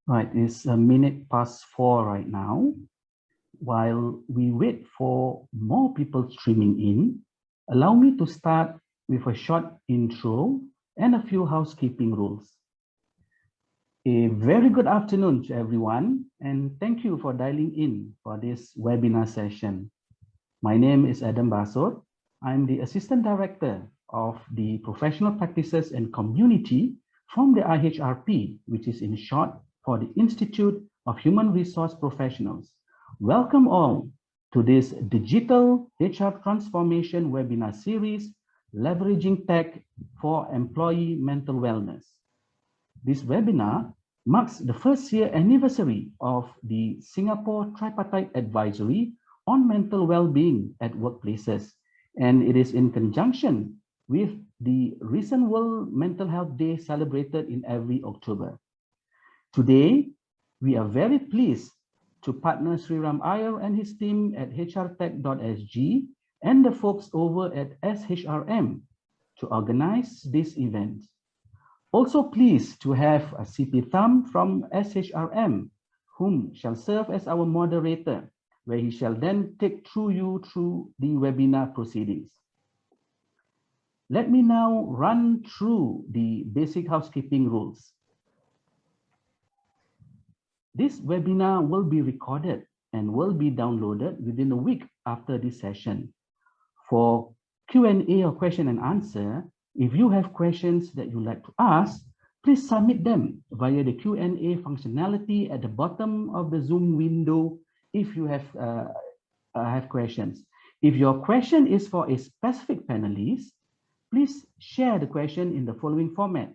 Right, it's 4:01 right now. While we wait for more people streaming in, allow me to start with a short intro and a few housekeeping rules. A very good afternoon to everyone, and thank you for dialing in for this webinar session. My name is Adam Basur. I'm the Assistant Director of the Professional Practices and Community from the IHRP, which is in short for the Institute of Human Resource Professionals. Welcome all to this digital HR transformation webinar series, Leveraging Tech for Employee Mental Wellness. This webinar marks the first year anniversary of the Singapore Tripartite Advisory on Mental Wellbeing at Workplaces, and it is in conjunction with the recent World Mental Health Day celebrated in every October. Today, we are very pleased to partner Sriram Iyer and his team at hrtech.sg and the folks over at SHRM to organize this event. Also pleased to have a CP Thumb from SHRM, whom shall serve as our moderator, where he shall then take you through the webinar proceedings. Let me now run through the basic housekeeping rules. This webinar will be recorded and will be downloaded within a week after this session. For Q&A or question and answer, if you have questions that you'd like to ask, please submit them via the Q&A functionality at the bottom of the Zoom window if you have questions. If your question is for a specific panelist, please share the question in the following format.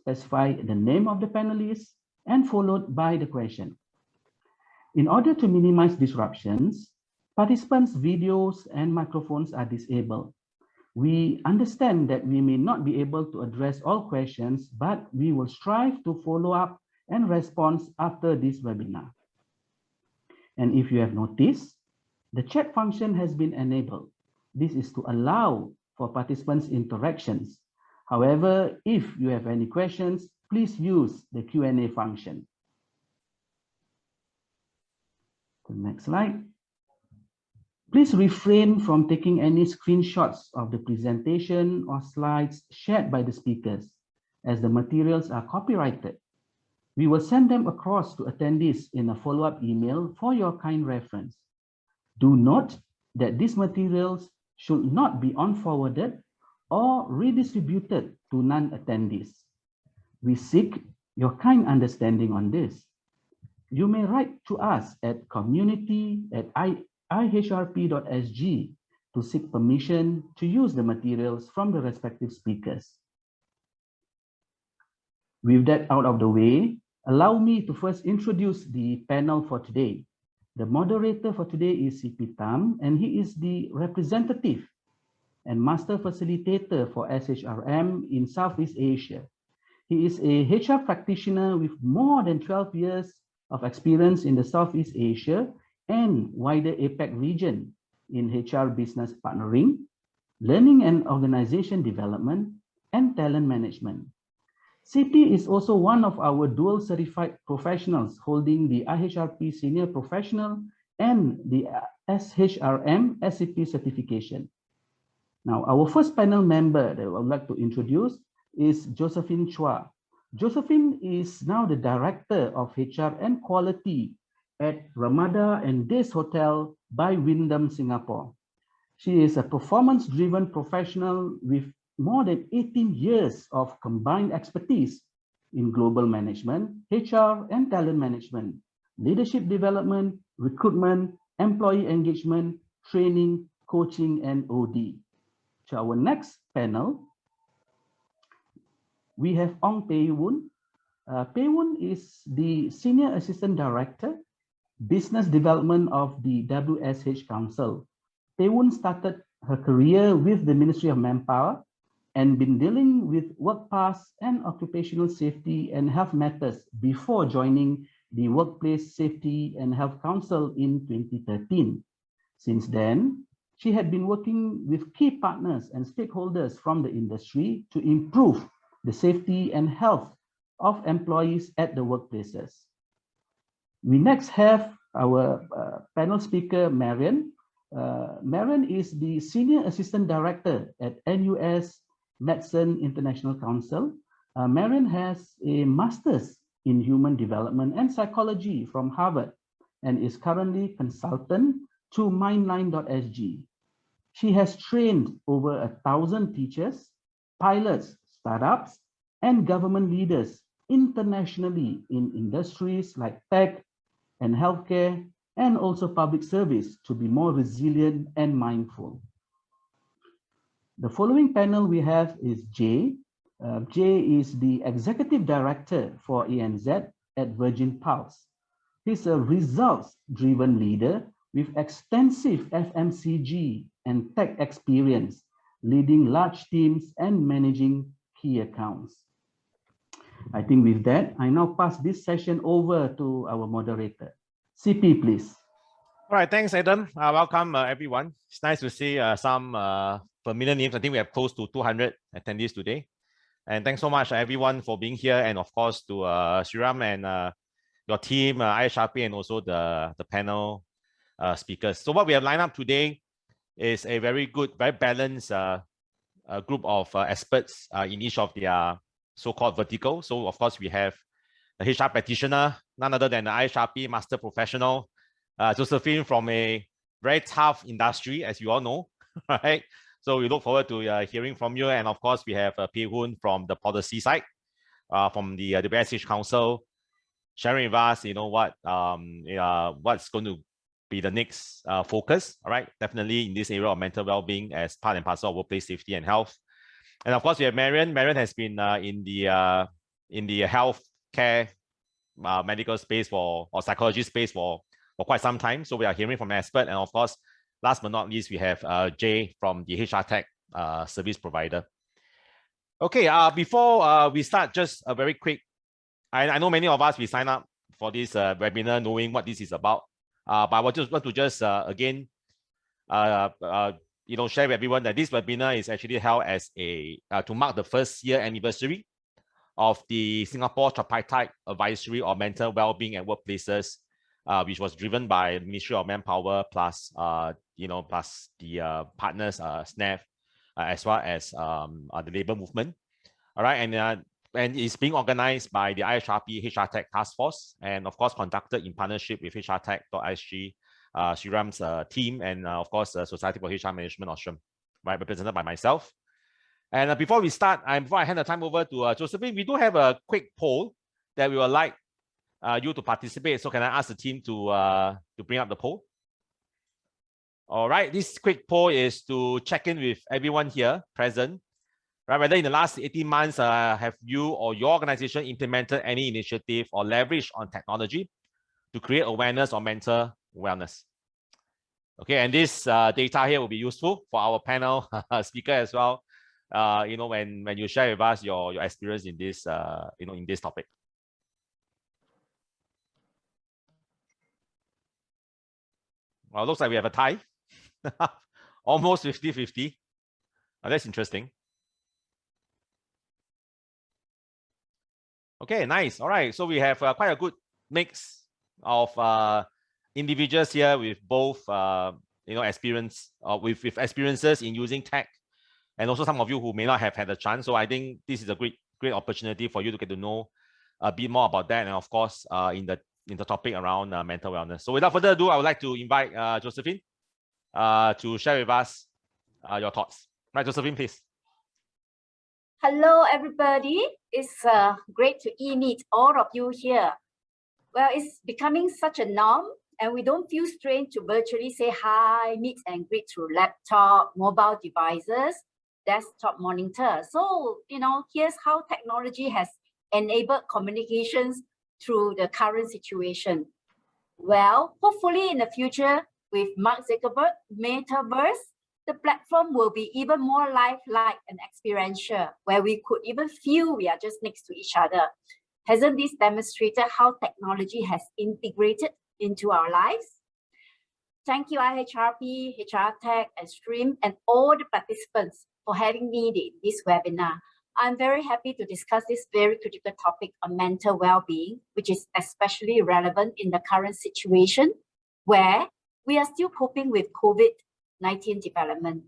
Specify the name of the panelist and followed by the question. In order to minimize disruptions, participants' videos and microphones are disabled. We understand that we may not be able to address all questions, but we will strive to follow up and respond after this webinar. And if you have noticed, the chat function has been enabled. This is to allow for participants' interactions. However, if you have any questions, please use the Q&A function. The next slide. Please refrain from taking any screenshots of the presentation or slides shared by the speakers, as the materials are copyrighted. We will send them across to attendees in a follow-up email for your kind reference. Do note that these materials should not be on-forwarded or redistributed to non-attendees. We seek your kind understanding on this. You may write to us at community@IHRP.sg to seek permission to use the materials from the respective speakers. With that out of the way, allow me to first introduce the panel for today. The moderator for today is CP Tam, and he is the representative and master facilitator for SHRM in Southeast Asia. He is a HR practitioner with more than 12 years of experience in the Southeast Asia and wider APAC region in HR business partnering, learning and organization development, and talent management. CP is also one of our dual certified professionals holding the IHRP Senior Professional and the SHRM SCP certification. Now, our first panel member that I would like to introduce is Josephine Chua. Josephine is now the Director of HR and Quality at Ramada and Days Hotel by Wyndham, Singapore. She is a performance-driven professional with more than 18 years of combined expertise in global management, HR and talent management, leadership development, recruitment, employee engagement, training, coaching, and OD. To our next panel, we have Ong Pei Woon. Pei Woon is the Senior Assistant Director, Business Development of the WSH Council. Pei Woon started her career with the Ministry of Manpower and been dealing with work paths and occupational safety and health matters before joining the Workplace Safety and Health Council in 2013. Since then, she had been working with key partners and stakeholders from the industry to improve the safety and health of employees at the workplaces. We next have our panel speaker, Marion. Marion is the Senior Assistant Director at NUS Medicine International Council. Marion has a Master's in Human Development and Psychology from Harvard and is currently consultant to Mindline.sg. She has trained over 1,000 teachers, pilots, startups, and government leaders internationally in industries like tech and healthcare, and also public service to be more resilient and mindful. The following panel we have is Jay. Jay is the Executive Director for ANZ at Virgin Pulse. He's a results-driven leader with extensive FMCG and tech experience, leading large teams and managing key accounts. I think with that, I now pass this session over to our moderator. CP, please. All right, thanks, Adam. Welcome, everyone. It's nice to see some familiar names. I think we have close to 200 attendees today. And thanks so much, everyone, for being here. And of course, to SHRM and your team, IHRP, and also the panel speakers. So what we have lined up today is a very good, very balanced group of experts in each of their so-called verticals. So of course, we have the HR practitioner, none other than the IHRP master professional, Josephine, from a very tough industry, as you all know, right? So we look forward to hearing from you. And of course, we have Woon from the policy side, from the WSH Council, sharing with us, you know, what's going to be the next focus, all right? Definitely in this area of mental well-being as part and parcel of workplace safety and health. And of course, we have Marion. Marion has been in the health care medical space or psychology space for quite some time. So we are hearing from an expert. And of course, last but not least, we have Jay from the hrtech service provider. Okay, before we start, just a very quick, I know many of us, we sign up for this webinar knowing what this is about. But I want to just again, you know, share with everyone that this webinar is actually held as a to mark the first year anniversary of the Singapore Tripartite Advisory on Mental Wellbeing at Workplaces, which was driven by the Ministry of Manpower plus you know, plus the partners SNAF, as well as the labor movement. All right, and it's being organized by the IHRP hrtech Task Force, and of course conducted in partnership with hrtech.sg, SHRM's team, and of course Society for HR Management Australia, right, represented by myself. And before we start, before I hand the time over to Josephine, we do have a quick poll that we would like you to participate. So can I ask the team to bring up the poll? All right, this quick poll is to check in with everyone here present, right? Whether in the last 18 months, have you or your organization implemented any initiative or leverage on technology to create awareness on mental wellness? Okay, and this data here will be useful for our panel speaker as well. You know, when you share with us your experience in this, you know, in this topic. Well, it looks like we have a tie, almost 50-50. That's interesting. Okay, nice. All right, so we have quite a good mix of individuals here with both, you know, experience, with experiences in using tech, and also some of you who may not have had a chance. So I think this is a great opportunity for you to get to know a bit more about that, and of course, in the topic around mental wellness. So without further ado, I would like to invite Josephine to share with us your thoughts. Right, Josephine, please. Hello, everybody. It's great to meet all of you here. Well, it's becoming such a norm, and we don't feel strange to virtually say hi, meet and greet through laptop, mobile devices, desktop monitor. So, you know, here's how technology has enabled communications through the current situation. Well, hopefully in the future, with Mark Zuckerberg Metaverse, the platform will be even more lifelike and experiential, where we could even feel we are just next to each other. Hasn't this demonstrated how technology has integrated into our lives? Thank you, IHRP, hrtech, and SHRM, and all the participants for having me in this webinar. I'm very happy to discuss this very critical topic on mental well-being, which is especially relevant in the current situation where we are still coping with COVID-19 development.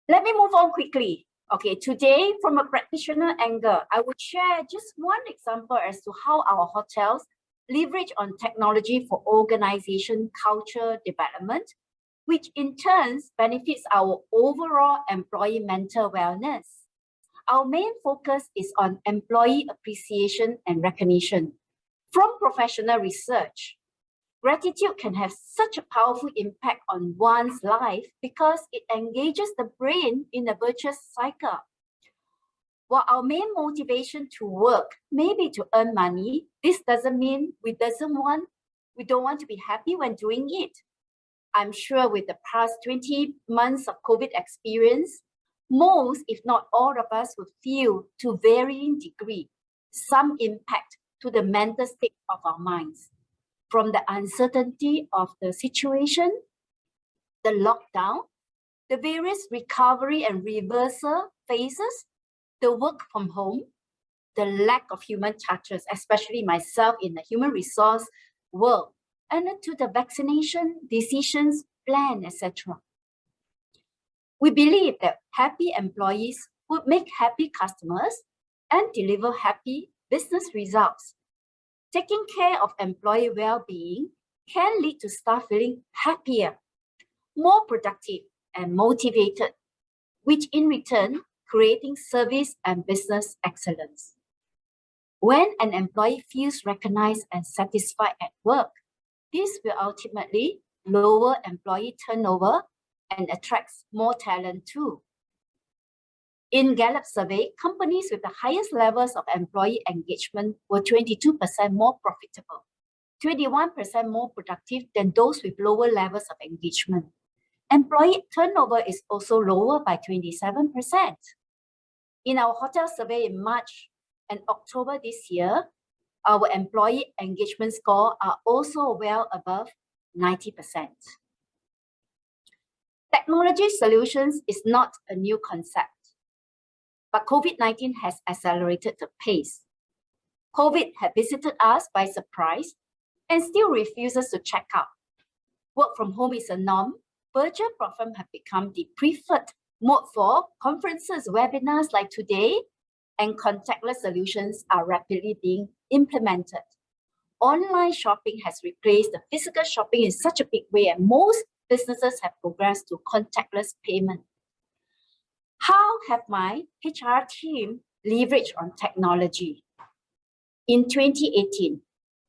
Let me move on quickly. Okay, today from a practitioner angle, I would share just one example as to how our hotels leverage on technology for organization culture development, which in turn benefits our overall employee mental wellness. Our main focus is on employee appreciation and recognition. From professional research, gratitude can have such a powerful impact on one's life because it engages the brain in a virtuous cycle. While our main motivation to work may be to earn money, this doesn't mean we don't want to be happy when doing it. I'm sure with the past 20 months of COVID experience, most, if not all of us would feel to varying degree some impact to the mental state of our minds. From the uncertainty of the situation, the lockdown, the various recovery and reversal phases, the work from home, the lack of human touches, especially myself in the human resource world, and to the vaccination decisions plan, etc. We believe that happy employees would make happy customers and deliver happy business results. Taking care of employee well-being can lead to staff feeling happier, more productive, and motivated, which in return creating service and business excellence. When an employee feels recognized and satisfied at work, this will ultimately lower employee turnover and attracts more talent too. In Gallup survey, companies with the highest levels of employee engagement were 22% more profitable, 21% more productive than those with lower levels of engagement. Employee turnover is also lower by 27%. In our hotel survey in March and October this year, our employee engagement score are also well above 90%. Technology solutions is not a new concept, but COVID-19 has accelerated the pace. COVID had visited us by surprise and still refuses to check out. Work from home is a norm. Virtual platforms have become the preferred mode for conferences, webinars like today, and contactless solutions are rapidly being implemented. Online shopping has replaced the physical shopping in such a big way, and most businesses have progressed to contactless payment. How have my HR team leveraged on technology? In 2018,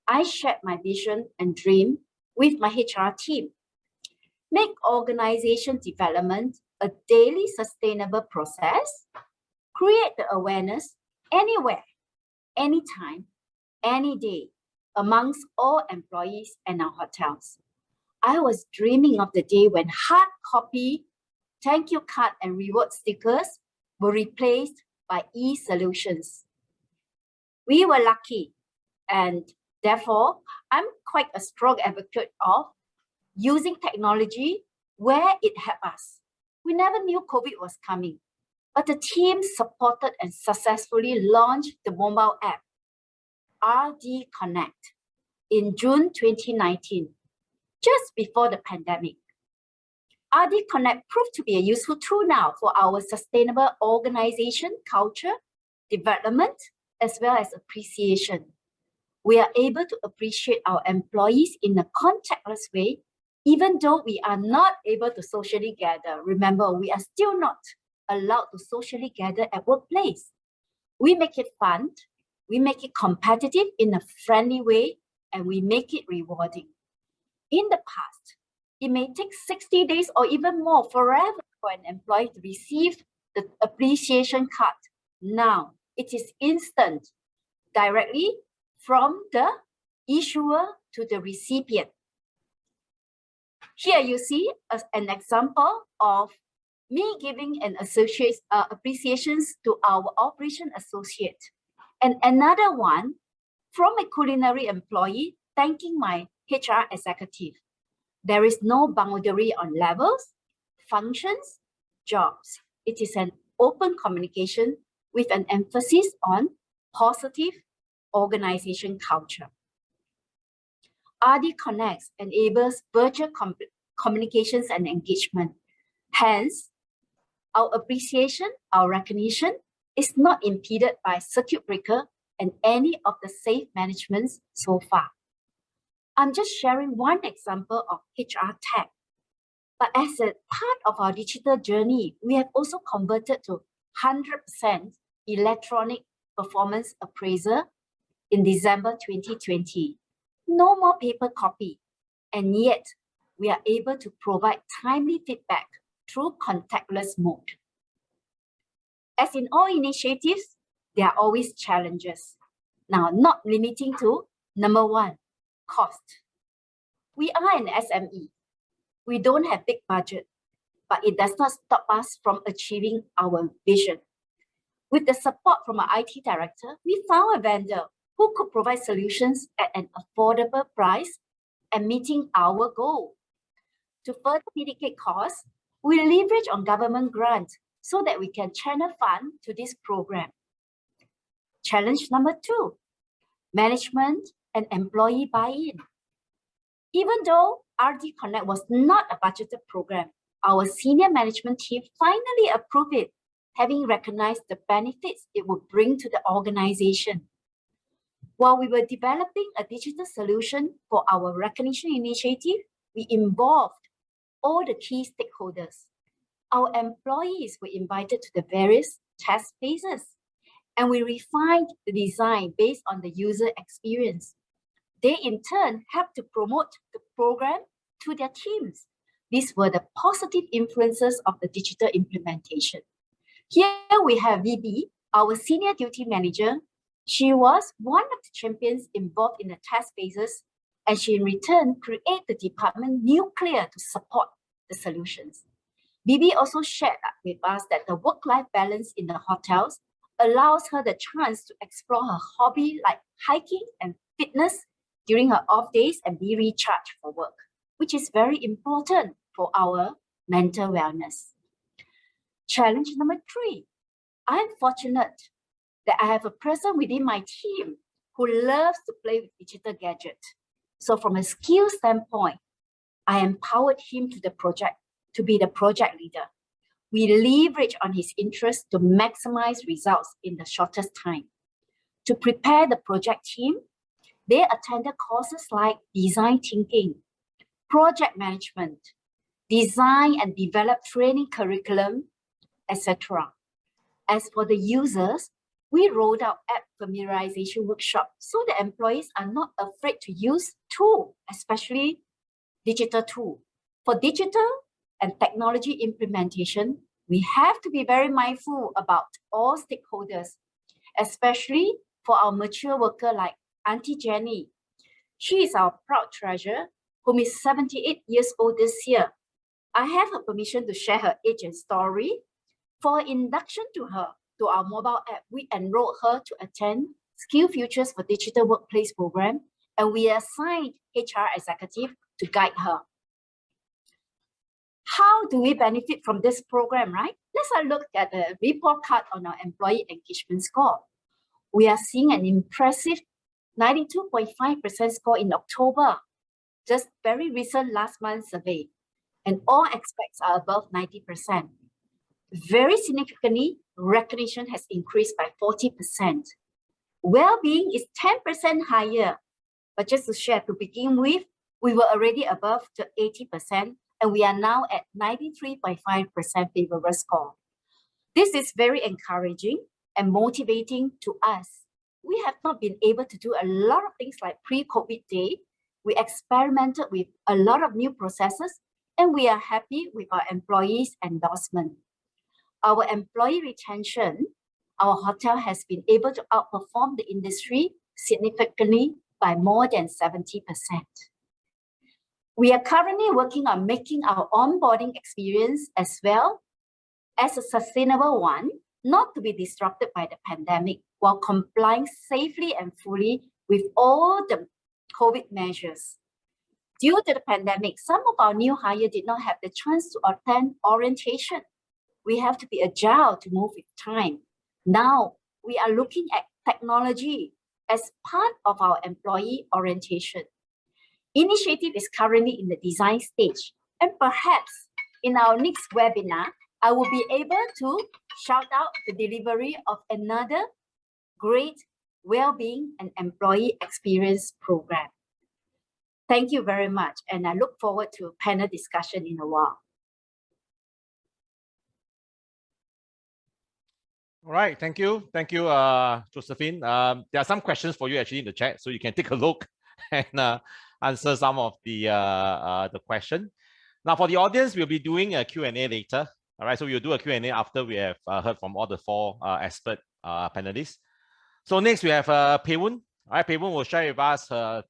I shared my vision and dream with my HR team. Make organization development a daily sustainable process, create the awareness anywhere, anytime, any day amongst all employees and our hotels. I was dreaming of the day when hard copy, thank you card and reward stickers were replaced by e-solutions. We were lucky, and therefore, I'm quite a strong advocate of using technology where it helped us. We never knew COVID was coming, but the team supported and successfully launched the mobile app, RD Connect, in June 2019, just before the pandemic. RD Connect proved to be a useful tool now for our sustainable organization, culture, development, as well as appreciation. We are able to appreciate our employees in a contactless way, even though we are not able to socially gather. Remember, we are still not allowed to socially gather at workplace. We make it fun, we make it competitive in a friendly way, and we make it rewarding. In the past, it may take 60 days or even more, forever, for an employee to receive the appreciation card. Now, it is instant, directly from the issuer to the recipient. Here you see an example of me giving an appreciations to our operation associate, and another one from a culinary employee thanking my HR executive. There is no boundary on levels, functions, jobs. It is an open communication with an emphasis on positive organization culture. RD Connects enables virtual communications and engagement. Hence, our appreciation, our recognition is not impeded by circuit breaker and any of the safe managements so far. I'm just sharing one example of HR tech. But as a part of our digital journey, we have also converted to 100% electronic performance appraiser in December 2020. No more paper copy, and yet we are able to provide timely feedback through contactless mode. As in all initiatives, there are always challenges. Now, not limiting to number one, cost. We are an SME. We don't have big budget, but it does not stop us from achieving our vision. With the support from our IT director, we found a vendor who could provide solutions at an affordable price and meeting our goal. To further mitigate costs, we leverage on government grants so that we can channel funds to this program. Challenge number two, management and employee buy-in. Even though RD Connect was not a budgeted program, our senior management team finally approved it, having recognized the benefits it would bring to the organization. While we were developing a digital solution for our recognition initiative, we involved all the key stakeholders. Our employees were invited to the various test phases, and we refined the design based on the user experience. They in turn helped to promote the program to their teams. These were the positive influences of the digital implementation. Here we have VB, our senior duty manager. She was one of the champions involved in the test phases, and she in return created the department nuclear to support the solutions. VB also shared with us that the work-life balance in the hotels allows her the chance to explore her hobby like hiking and fitness during her off days and be recharged for work, which is very important for our mental wellness. Challenge number three, I am fortunate that I have a person within my team who loves to play with digital gadgets. So from a skill standpoint, I empowered him to be the project leader. We leverage on his interest to maximize results in the shortest time. To prepare the project team, they attended courses like design thinking, project management, design and develop training curriculum, etc. As for the users, we rolled out app familiarization workshops so the employees are not afraid to use tools, especially digital tools. For digital and technology implementation, we have to be very mindful about all stakeholders, especially for our mature worker like Auntie Jenny. She is our proud treasure, whom is 78 years old this year. I have her permission to share her age and story. For induction to our mobile app, we enrolled her to attend Skill Futures for Digital Workplace program, and we assigned HR executive to guide her. How do we benefit from this program, right? Let's look at the report card on our employee engagement score. We are seeing an impressive 92.5% score in October, just very recent last month's survey, and all aspects are above 90%. Very significantly, recognition has increased by 40%. Well-being is 10% higher, but just to share, to begin with, we were already above the 80%, and we are now at 93.5% favorable score. This is very encouraging and motivating to us. We have not been able to do a lot of things like pre-COVID day. We experimented with a lot of new processes, and we are happy with our employees' endorsement. Our employee retention, our hotel has been able to outperform the industry significantly by more than 70%. We are currently working on making our onboarding experience as well as a sustainable one, not to be disrupted by the pandemic, while complying safely and fully with all the COVID measures. Due to the pandemic, some of our new hires did not have the chance to attend orientation. we have to be agile to move with time. Now, we are looking at technology as part of our employee orientation. Initiative is currently in the design stage, and perhaps in our next webinar, I will be able to shout out the delivery of another great well-being and employee experience program. Thank you very much, and I look forward to a panel discussion in a while. All right, thank you, Josephine. There are some questions for you actually in the chat, so you can take a look and answer some of the question. Now, for the audience, we'll be doing a Q&A later. All right, so we'll do a Q&A after we have heard from all the four expert panelists. So next we have Pei Woon. All right, Pei Woon will share with us her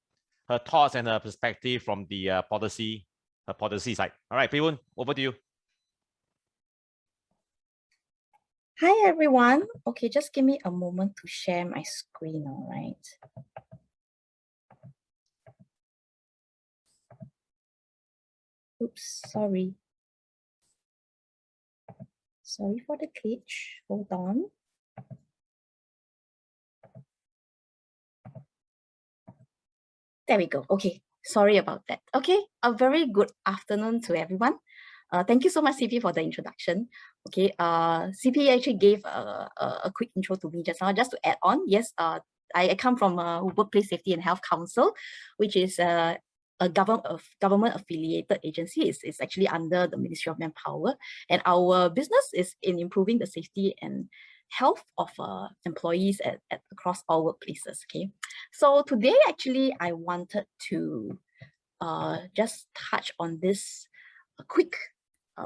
thoughts and her perspective from the policy side. All right, Pei Woon, over to you. Hi, everyone. Okay, just give me a moment to share my screen, all right? Oops, sorry. Sorry for the glitch. Hold on. There we go. Okay, sorry about that. Okay, a very good afternoon to everyone. Thank you so much, CP, for the introduction. Okay, CP actually gave a quick intro to me just now. Just to add on, yes, I come from Workplace Safety and Health Council, which is a government affiliated agency. It's actually under the Ministry of Manpower, and our business is in improving the safety and health of employees across all workplaces. Okay, so today actually I wanted to just touch on this quick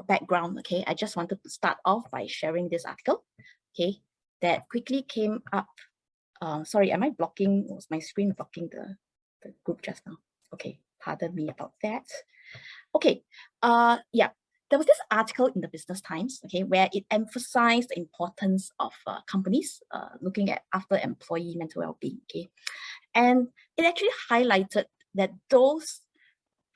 background. Okay, I just wanted to start off by sharing this article, okay, that quickly came up. Sorry, am I blocking? Was my screen blocking the group just now? Okay, pardon me about that. Okay, yeah, there was this article in the Business Times, okay, where it emphasized the importance of companies looking at after employee mental well-being, okay, and it actually highlighted that those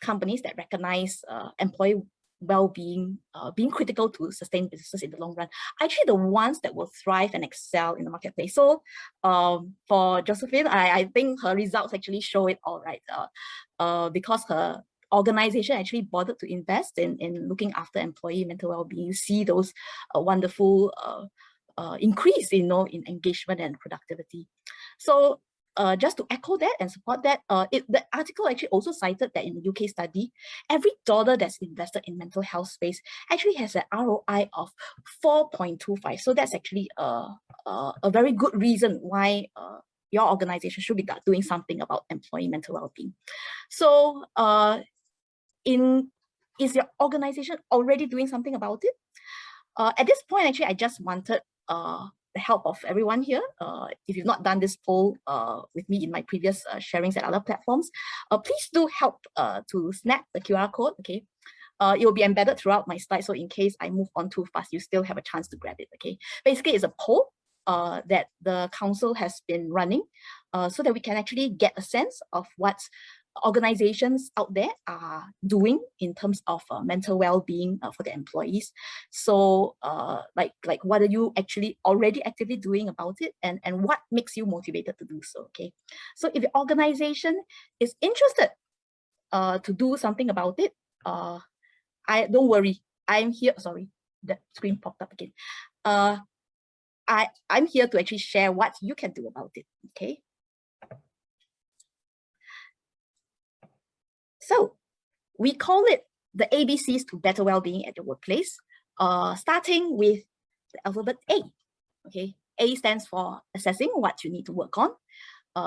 companies that recognize employee well-being being critical to sustain businesses in the long run, actually the ones that will thrive and excel in the marketplace. So for Josephine, I think her results actually show it all, right? Because her organization actually bothered to invest in looking after employee mental well-being. You see those wonderful increase, in engagement and productivity. So just to echo that and support that, the article actually also cited that in the UK study, every dollar that's invested in mental health space actually has an ROI of 4.25. So that's actually a very good reason why your organization should be doing something about employee mental well-being. So is your organization already doing something about it? At this point, actually, I just wanted the help of everyone here. If you've not done this poll with me in my previous sharings at other platforms, please do help to snap the QR code, okay? It will be embedded throughout my slides, so in case I move on too fast, you still have a chance to grab it, okay? Basically, it's a poll that the council has been running so that we can actually get a sense of what organizations out there are doing in terms of mental well-being for their employees. So like what are you actually already actively doing about it, and what makes you motivated to do so, okay? So if your organization is interested to do something about it, don't worry, I'm here. Sorry, that screen popped up again. I'm here to actually share what you can do about it, okay? So we call it the ABCs to better well-being at your workplace, starting with the alphabet A, okay? A stands for assessing what you need to work on.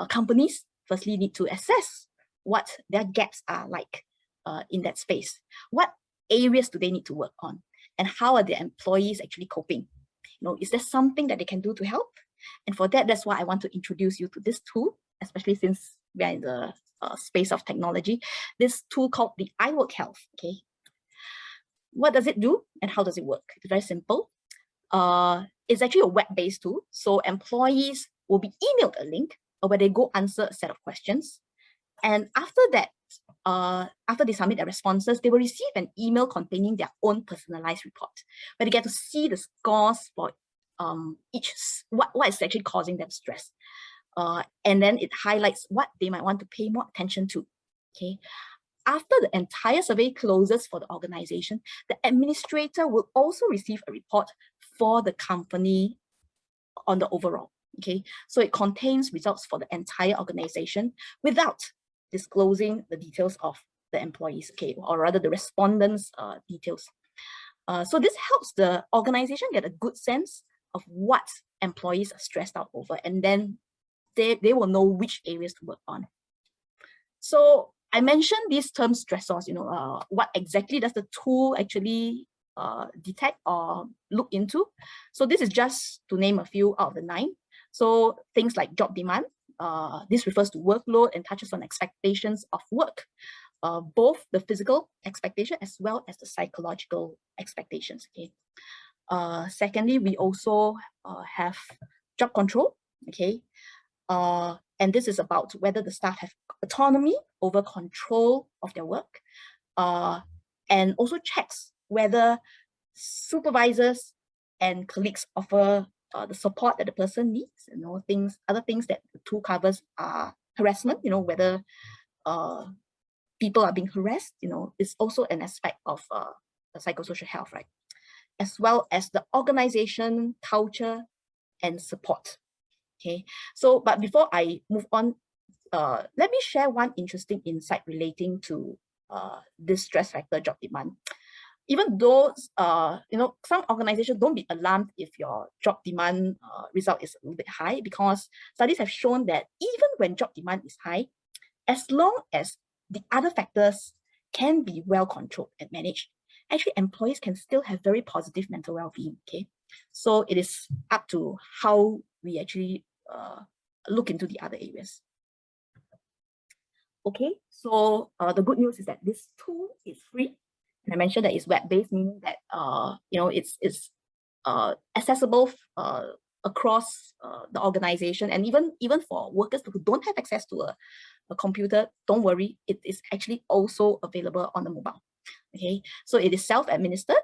Companies firstly need to assess what their gaps are like in that space. What areas do they need to work on? And how are their employees actually coping? Is there something that they can do to help? And for that, that's why I want to introduce you to this tool, especially since we are in the space of technology. This tool called the iWork Health, okay? What does it do and how does it work? It's very simple. It's actually a web-based tool. So employees will be emailed a link where they go answer a set of questions. And after that, after they submit their responses, they will receive an email containing their own personalized report, where they get to see the scores for what is actually causing them stress. And then it highlights what they might want to pay more attention to. Okay. After the entire survey closes for the organization, the administrator will also receive a report for the company on the overall. Okay, so it contains results for the entire organization without disclosing the details of the employees, okay, or rather the respondents' details. So this helps the organization get a good sense of what employees are stressed out over, and then they will know which areas to work on. So I mentioned these terms stressors, what exactly does the tool actually detect or look into? So this is just to name a few out of the 9. So things like job demand, this refers to workload and touches on expectations of work, both the physical expectation as well as the psychological expectations. Okay. Secondly, we also have job control. Okay. And this is about whether the staff have autonomy over control of their work, and also checks whether supervisors and colleagues offer the support that the person needs. Other things that the tool covers are harassment, whether people are being harassed, is also an aspect of the psychosocial health, right? As well as the organization, culture, and support. Okay, so, but before I move on, let me share one interesting insight relating to this stress factor, job demand. Even though, some organizations, don't be alarmed if your job demand result is a little bit high, because studies have shown that even when job demand is high, as long as the other factors can be well controlled and managed, actually employees can still have very positive mental well-being. Okay, so it is up to how we actually look into the other areas. Okay, so the good news is that this tool is free. And I mentioned that it's web-based, meaning that it's accessible across the organization, and even for workers who don't have access to a computer, don't worry, it is actually also available on the mobile. Okay, so it is self-administered,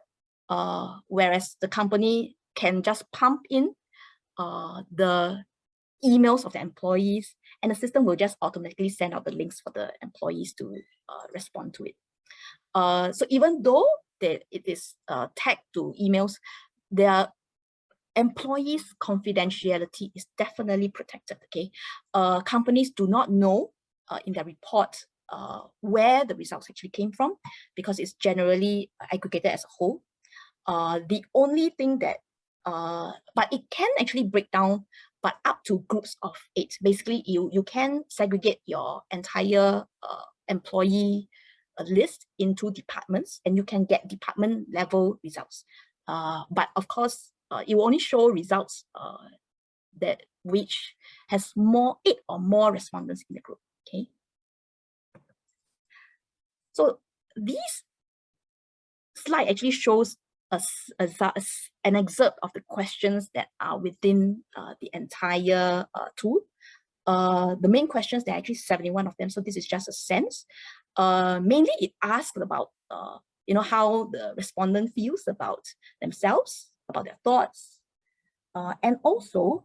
whereas the company can just pump in the emails of the employees, and the system will just automatically send out the links for the employees to respond to it. So even though it is tagged to emails, their employees' confidentiality is definitely protected. Okay, companies do not know in their report where the results actually came from, because it's generally aggregated as a whole. The only thing that, but it can actually break down, but up to groups of 8. Basically, you can segregate your entire employee list into departments, and you can get department level results. But of course, it will only show results that which has 8 or more respondents in the group. Okay. So this slide actually shows us an excerpt of the questions that are within the entire tool. The main questions, there are actually 71 of them, so this is just a sense. Mainly it asks about how the respondent feels about themselves, about their thoughts, and also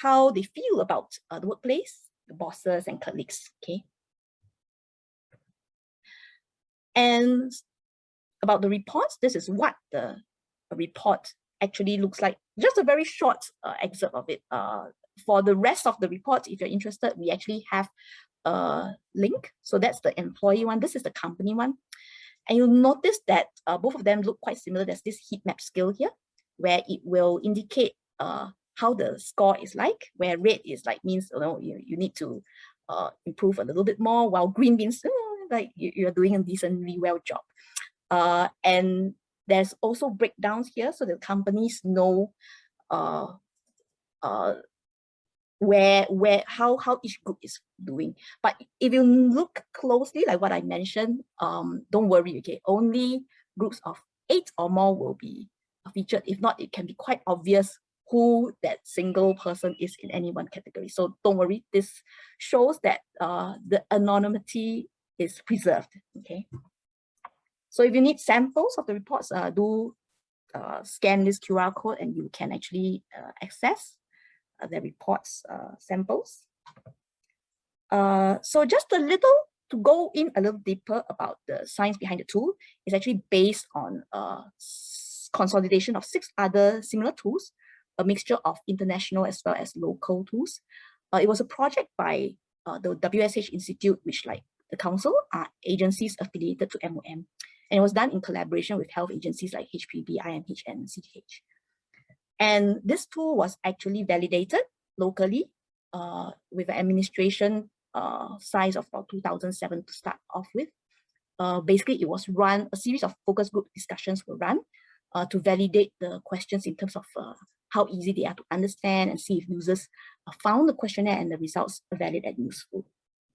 how they feel about the workplace, the bosses and colleagues. Okay. And about the reports, this is what the report actually looks like. Just a very short excerpt of it. For the rest of the report, if you're interested, we actually have a link. So that's the employee one. This is the company one. And you'll notice that both of them look quite similar. There's this heat map scale here, where it will indicate how the score is like, where red is like means you need to improve a little bit more, while green means like you're doing a decently well job. And there's also breakdowns here, so the companies know how each group is doing. But if you look closely, like what I mentioned, don't worry, okay, only groups of 8 or more will be featured. If not, it can be quite obvious who that single person is in any one category. So don't worry, this shows that the anonymity is preserved, okay? So if you need samples of the reports, do scan this QR code and you can actually access the reports samples. So just a little, to go in a little deeper about the science behind the tool, is actually based on consolidation of 6 other similar tools, a mixture of international as well as local tools. It was a project by the WSH Institute, which, like the council, are agencies affiliated to MOM. And it was done in collaboration with health agencies like HPB, IMH, and CTH. And this tool was actually validated locally with an administration size of about 2007 to start off with. Basically, it was run, a series of focus group discussions were run to validate the questions in terms of how easy they are to understand and see if users found the questionnaire and the results valid and useful.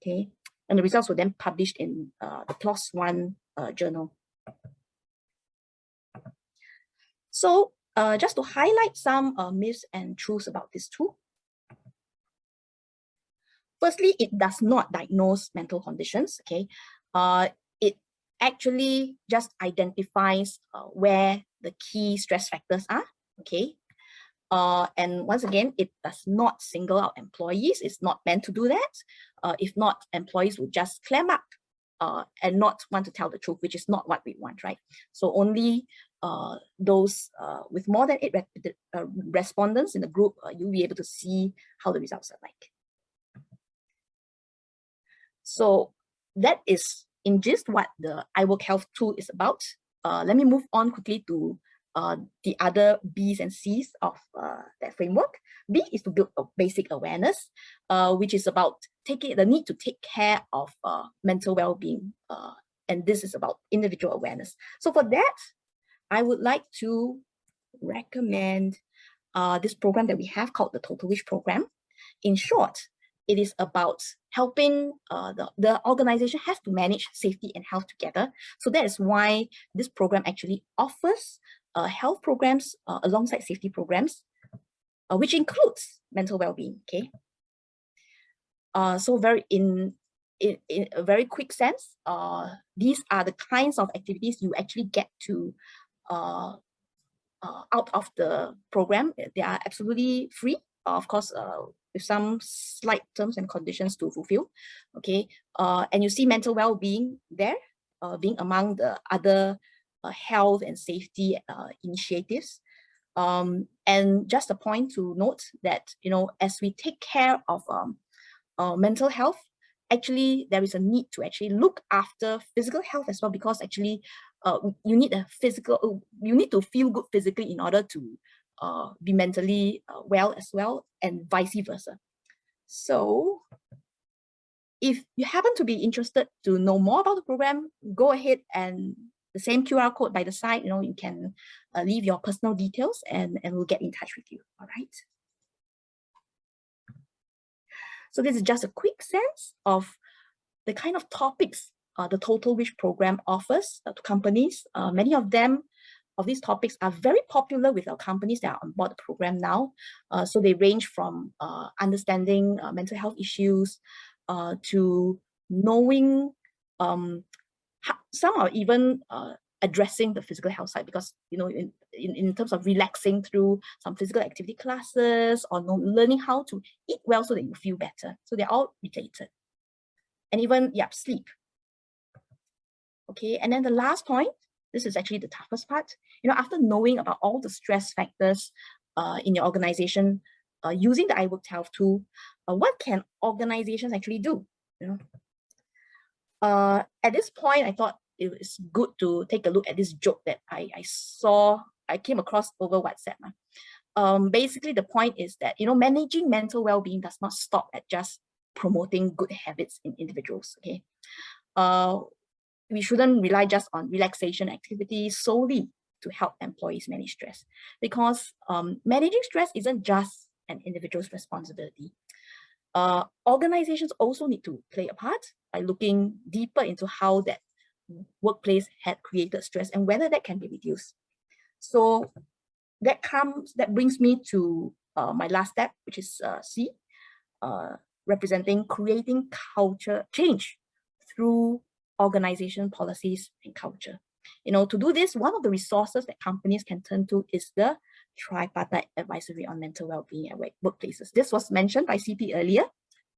Okay, and the results were then published in the PLOS One journal. So just to highlight some myths and truths about this tool. Firstly, it does not diagnose mental conditions, okay? It actually just identifies where the key stress factors are, okay? And once again, it does not single out employees. It's not meant to do that. If not, employees would just clam up and not want to tell the truth, which is not what we want, right? So only those with more than 8 respondents in the group, you'll be able to see how the results are like. So that is in gist what the iWork Health tool is about. Let me move on quickly to the other B's and C's of that framework. B is to build a basic awareness, which is about the need to take care of mental well-being. And this is about individual awareness. So for that, I would like to recommend this program that we have called the Total Wish program. In short, it is about helping the organization have to manage safety and health together. So that is why this program actually offers health programs alongside safety programs, which includes mental well-being, okay? So in a very quick sense, these are the kinds of activities you actually get to out of the program. They are absolutely free, of course, with some slight terms and conditions to fulfill, okay? And you see mental well-being there, being among the other health and safety initiatives. And just a point to note that, you know, as we take care of mental health, actually there is a need to actually look after physical health as well, because actually you need to feel good physically in order to be mentally well as well, and vice versa. So if you happen to be interested to know more about the program, go ahead, and the same QR code by the side, you know, you can leave your personal details and we'll get in touch with you, all right? So this is just a quick sense of the kind of topics the Total Wish program offers to companies. Many of these topics are very popular with our companies that are on board the program now. So they range from understanding mental health issues to knowing, some are even addressing the physical health side, because, you know, in terms of relaxing through some physical activity classes, or learning how to eat well so that you feel better. So they're all related. And even, yeah, sleep. Okay, and then the last point, this is actually the toughest part. You know, after knowing about all the stress factors in your organization, using the iWork Health tool, what can organizations actually do? You know, at this point, I thought it was good to take a look at this joke that I came across over WhatsApp. Basically, the point is that, you know, managing mental well-being does not stop at just promoting good habits in individuals. Okay, we shouldn't rely just on relaxation activities solely to help employees manage stress, because managing stress isn't just an individual's responsibility. Organizations also need to play a part by looking deeper into how that workplace had created stress and whether that can be reduced. So that brings me to my last step, which is C, representing creating culture change through organization policies and culture. To do this, one of the resources that companies can turn to is the Tripartite Advisory on Mental Wellbeing at Workplaces. This was mentioned by CP earlier,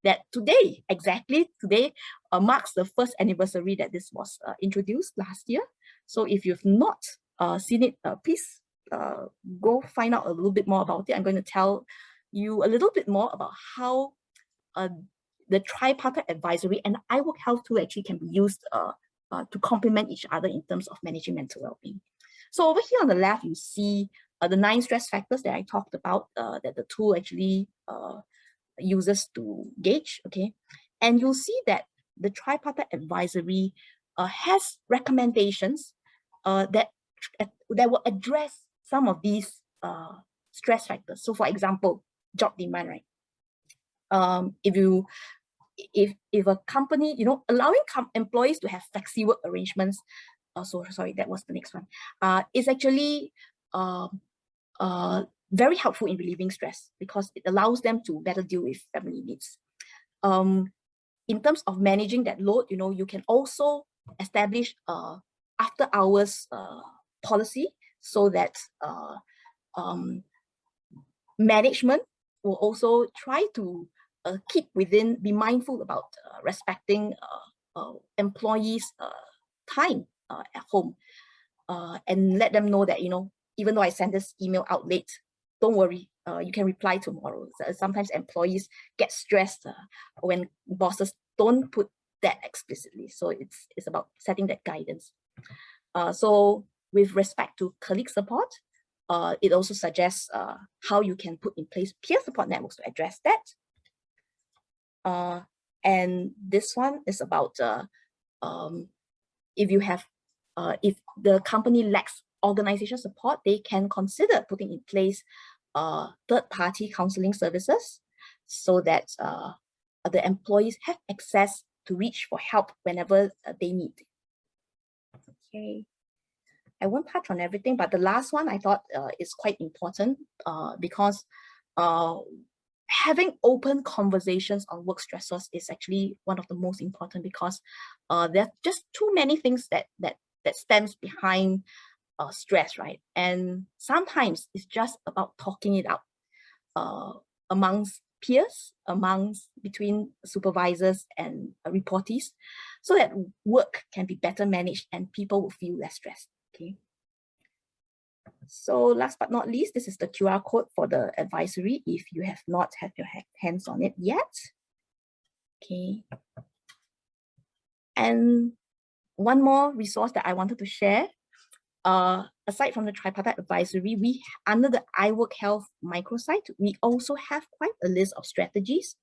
that today, exactly today, marks the first anniversary that this was introduced last year. So if you've not seen it, please go find out a little bit more about it. I'm going to tell you a little bit more about how the Tripartite Advisory and iWork Health tool actually can be used to complement each other in terms of managing mental well-being. So over here on the left, you see the 9 stress factors that I talked about that the tool actually uses to gauge, okay? And you'll see that the Tripartite Advisory has recommendations that will address some of these stress factors. So for example, job demand, right? If a company, allowing employees to have flexi work arrangements, sorry, that was the next one, is actually very helpful in relieving stress because it allows them to better deal with family needs. In terms of managing that load, you can also establish after hours policy so that management will also try to be mindful about respecting employees' time at home, and let them know that, even though I send this email out late, don't worry, you can reply tomorrow. So sometimes employees get stressed when bosses don't put that explicitly. So it's about setting that guidance. So with respect to colleague support, it also suggests how you can put in place peer support networks to address that. And this one is about if the company lacks organization support, they can consider putting in place third-party counseling services so that the employees have access to reach for help whenever they need. Okay, I won't touch on everything, but the last one I thought is quite important because having open conversations on work stressors is actually one of the most important, because there are just too many things that stems behind stress, right? And sometimes it's just about talking it out amongst peers, between supervisors and reportees, so that work can be better managed and people will feel less stressed. Okay. So last but not least, this is the QR code for the advisory if you have not had your hands on it yet. Okay. And one more resource that I wanted to share, aside from the Tripartite Advisory, we, under the iWork Health microsite, we also have quite a list of strategies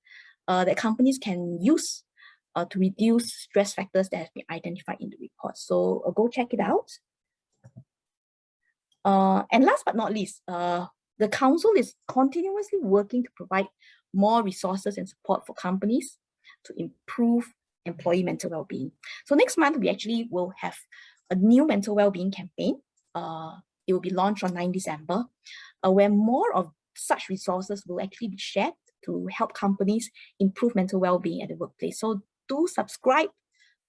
that companies can use to reduce stress factors that have been identified in the report. So go check it out. And last but not least, the council is continuously working to provide more resources and support for companies to improve employee mental well-being. So next month, we actually will have a new mental well-being campaign. It will be launched on 9 December, where more of such resources will actually be shared to help companies improve mental well-being at the workplace. So do subscribe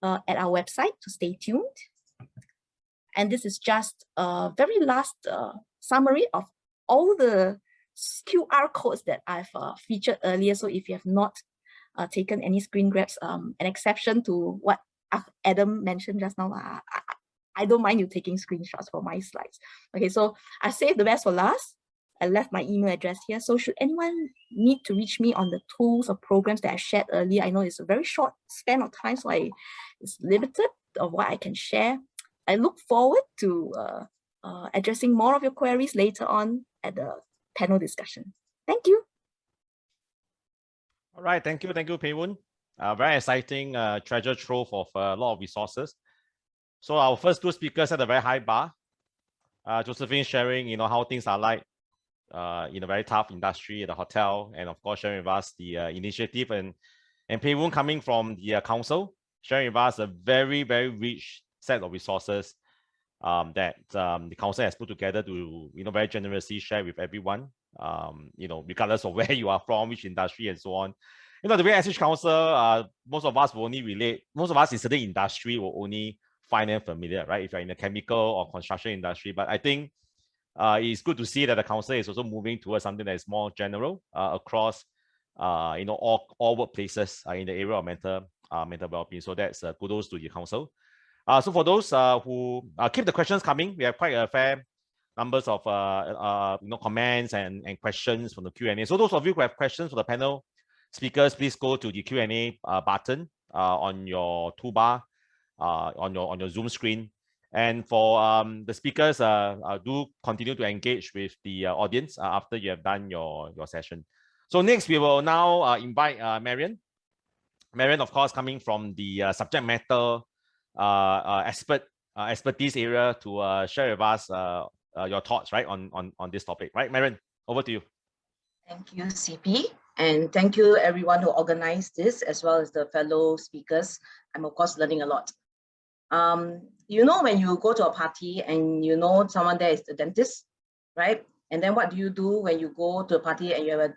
at our website to stay tuned. And this is just a very last summary of all the QR codes that I've featured earlier. So if you have not taken any screen grabs, an exception to what Adam mentioned just now, I don't mind you taking screenshots for my slides. Okay, so I saved the best for last. I left my email address here. So should anyone need to reach me on the tools or programs that I shared earlier, I know it's a very short span of time, so it's limited of what I can share. I look forward to addressing more of your queries later on at the panel discussion. Thank you. All right, thank you, Pei Woon. Very exciting treasure trove of a lot of resources. So our first 2 speakers had a very high bar. Josephine sharing, how things are like in a very tough industry at the hotel, and of course sharing with us the initiative, and Pei Woon coming from the council, sharing with us a very, very rich set of resources that the council has put together to, very generously share with everyone, regardless of where you are from, which industry and so on. The way SH Council, most of us in certain industry will only find them familiar, right? If you're in the chemical or construction industry. But I think it's good to see that the council is also moving towards something that is more general across, all workplaces in the area of mental well-being. So that's kudos to the council. So for those who keep the questions coming, we have quite a fair numbers of comments and questions from the Q&A. So those of you who have questions for the panel speakers, please go to the Q&A button on your toolbar on your Zoom screen. And for the speakers, do continue to engage with the audience after you have done your session. So next, we will now invite Marion. Marion, of course, coming from the subject matter expertise area to share with us your thoughts, right, on this topic, right? Marion, over to you. Thank you, CP, and thank you everyone who organized this, as well as the fellow speakers. I'm of course learning a lot. When you go to a party and someone there is the dentist, right? And then what do you do when you go to a party and you have a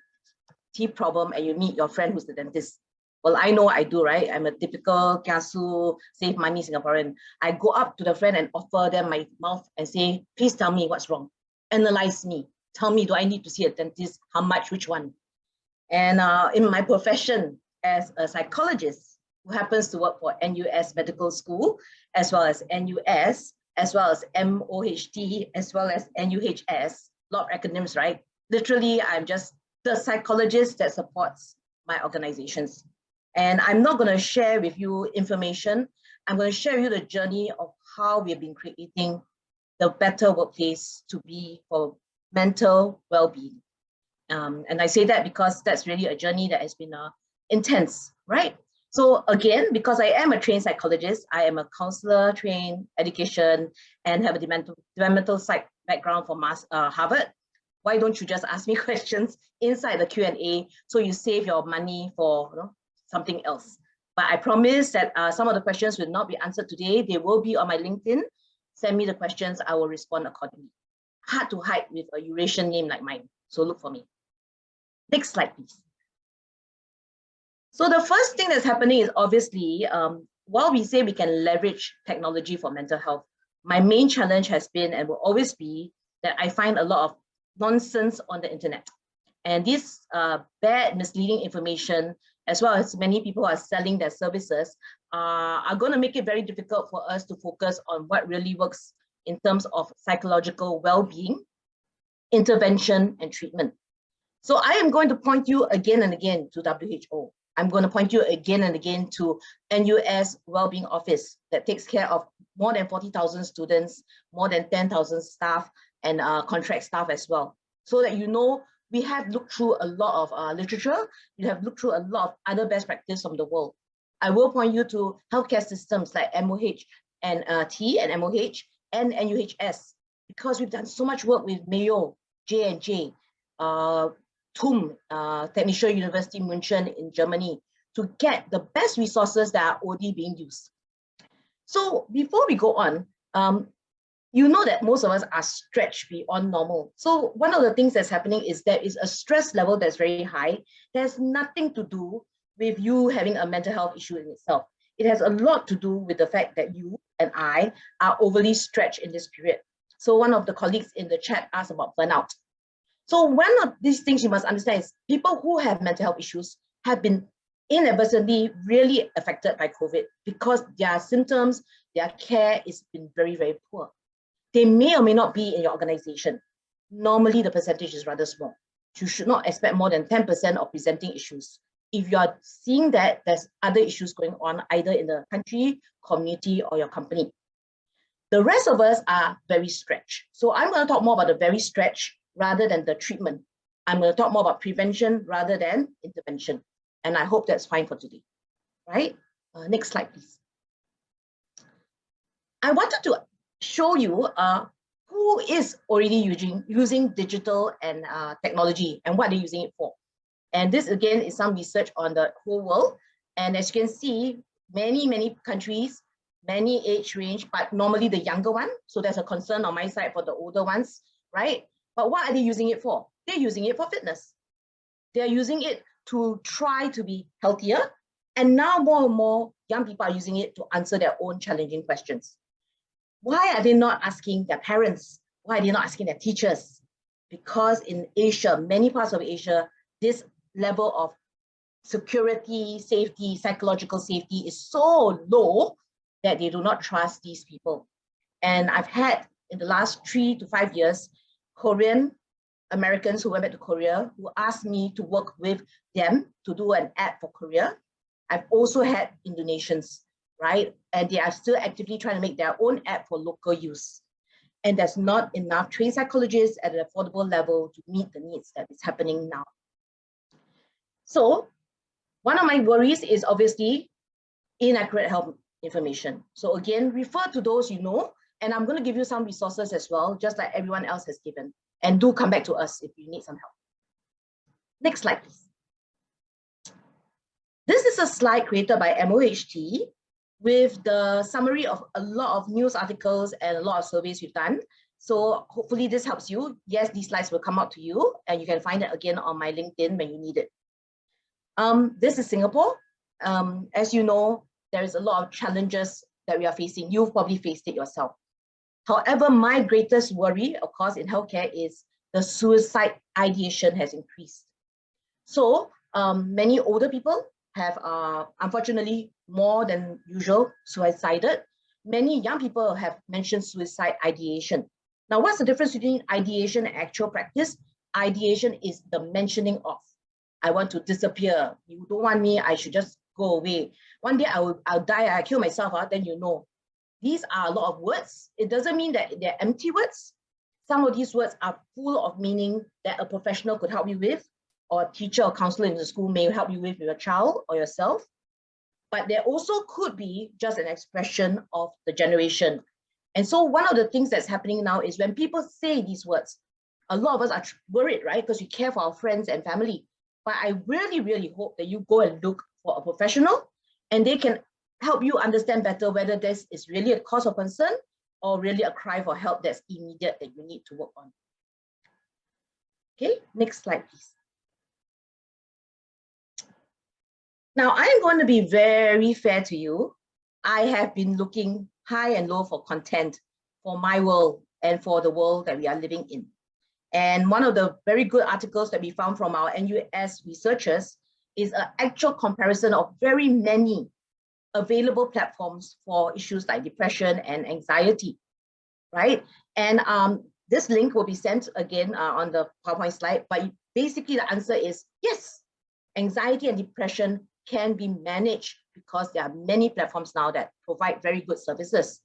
teeth problem and you meet your friend who's the dentist? Well, I know what I do, right? I'm a typical kiasu, save money Singaporean. I go up to the friend and offer them my mouth and say, please tell me what's wrong. Analyze me. Tell me, do I need to see a dentist? How much? Which one? And in my profession as a psychologist who happens to work for NUS Medical School, as well as NUS, as well as MOHT, as well as NUHS, a lot of acronyms, right? Literally, I'm just the psychologist that supports my organizations. And I'm not going to share with you information. I'm going to share with you the journey of how we've been creating the better workplace to be for mental well-being. And I say that because that's really a journey that has been intense, right? So again, because I am a trained psychologist, I am a counselor, trained education, and have a developmental psych background from Harvard. Why don't you just ask me questions inside the Q&A so you save your money for something else? But I promise that some of the questions will not be answered today. They will be on my LinkedIn. Send me the questions, I will respond accordingly. Hard to hide with a Eurasian name like mine, so look for me. Next slide, please. So the first thing that's happening is obviously, while we say we can leverage technology for mental health, my main challenge has been and will always be that I find a lot of nonsense on the internet. And this bad, misleading information, as well as many people who are selling their services, are going to make it very difficult for us to focus on what really works in terms of psychological well-being, intervention, and treatment. So I am going to point you again and again to WHO. I'm going to point you again and again to NUS Wellbeing Office that takes care of more than 40,000 students, more than 10,000 staff, and contract staff as well. So that we have looked through a lot of literature, we have looked through a lot of other best practice from the world. I will point you to healthcare systems like MOH and T and MOH and NUHS, because we've done so much work with Mayo, J&J, TUM, Technische University München in Germany, to get the best resources that are already being used. So before we go on, you know that most of us are stretched beyond normal. So one of the things that's happening is there is a stress level that's very high. There's nothing to do with you having a mental health issue in itself. It has a lot to do with the fact that you and I are overly stretched in this period. So one of the colleagues in the chat asked about burnout. So one of these things you must understand is people who have mental health issues have been inadvertently really affected by COVID because their symptoms, their care has been very, very poor. They may or may not be in your organization. Normally, the percentage is rather small. You should not expect more than 10% of presenting issues. If you are seeing that there's other issues going on either in the country, community, or your company. The rest of us are very stretched. So I'm going to talk more about the very stretched rather than the treatment. I'm going to talk more about prevention rather than intervention. And I hope that's fine for today, right? Next slide, please. I wanted to show you who is already using digital and technology and what they're using it for. And this again is some research on the whole world. And as you can see, many countries many age range, but normally the younger one. So there's a concern on my side for the older ones, right? But what are they using it for? They're using it for fitness. They're using it to try to be healthier. And now more and more young people are using it to answer their own challenging questions. Why are they not asking their parents? Why are they not asking their teachers? Because in Asia, many parts of Asia, this level of security, safety, psychological safety is so low that they do not trust these people. And I've had, in the last 3 to 5 years, Korean Americans who went back to Korea who asked me to work with them to do an app for Korea. I've also had Indonesians, right? And they are still actively trying to make their own app for local use. And there's not enough trained psychologists at an affordable level to meet the needs that is happening now. So one of my worries is obviously inaccurate health information. So again, refer to those you know, and I'm going to give you some resources as well, just like everyone else has given. And do come back to us if you need some help. Next slide, please. This is a slide created by MOHT with the summary of a lot of news articles and a lot of surveys we've done. So hopefully this helps you. Yes, these slides will come out to you, and you can find it again on my LinkedIn when you need it. This is Singapore. As you know, there is a lot of challenges that we are facing. You've probably faced it yourself. However, my greatest worry, of course, in healthcare is the suicide ideation has increased. So many older people have, unfortunately, more than usual suicided. Many young people have mentioned suicide ideation. Now, what's the difference between ideation and actual practice? Ideation is the mentioning of. I want to disappear. You don't want me, I should just go away. One day I'll die, I kill myself, then you know. These are a lot of words. It doesn't mean that they're empty words. Some of these words are full of meaning that a professional could help you with, or a teacher or counselor in the school may help you with your child or yourself. But there also could be just an expression of the generation. And so one of the things that's happening now is when people say these words, a lot of us are worried, right? Because we care for our friends and family. But I really, really hope that you go and look for a professional and they can help you understand better whether this is really a cause of concern or really a cry for help that's immediate that you need to work on. Okay, next slide, please. Now, I'm going to be very fair to you. I have been looking high and low for content for my world and for the world that we are living in. And one of the very good articles that we found from our NUS researchers is an actual comparison of very many available platforms for issues like depression and anxiety, right? And this link will be sent again on the PowerPoint slide, but basically the answer is yes, anxiety and depression can be managed because there are many platforms now that provide very good services.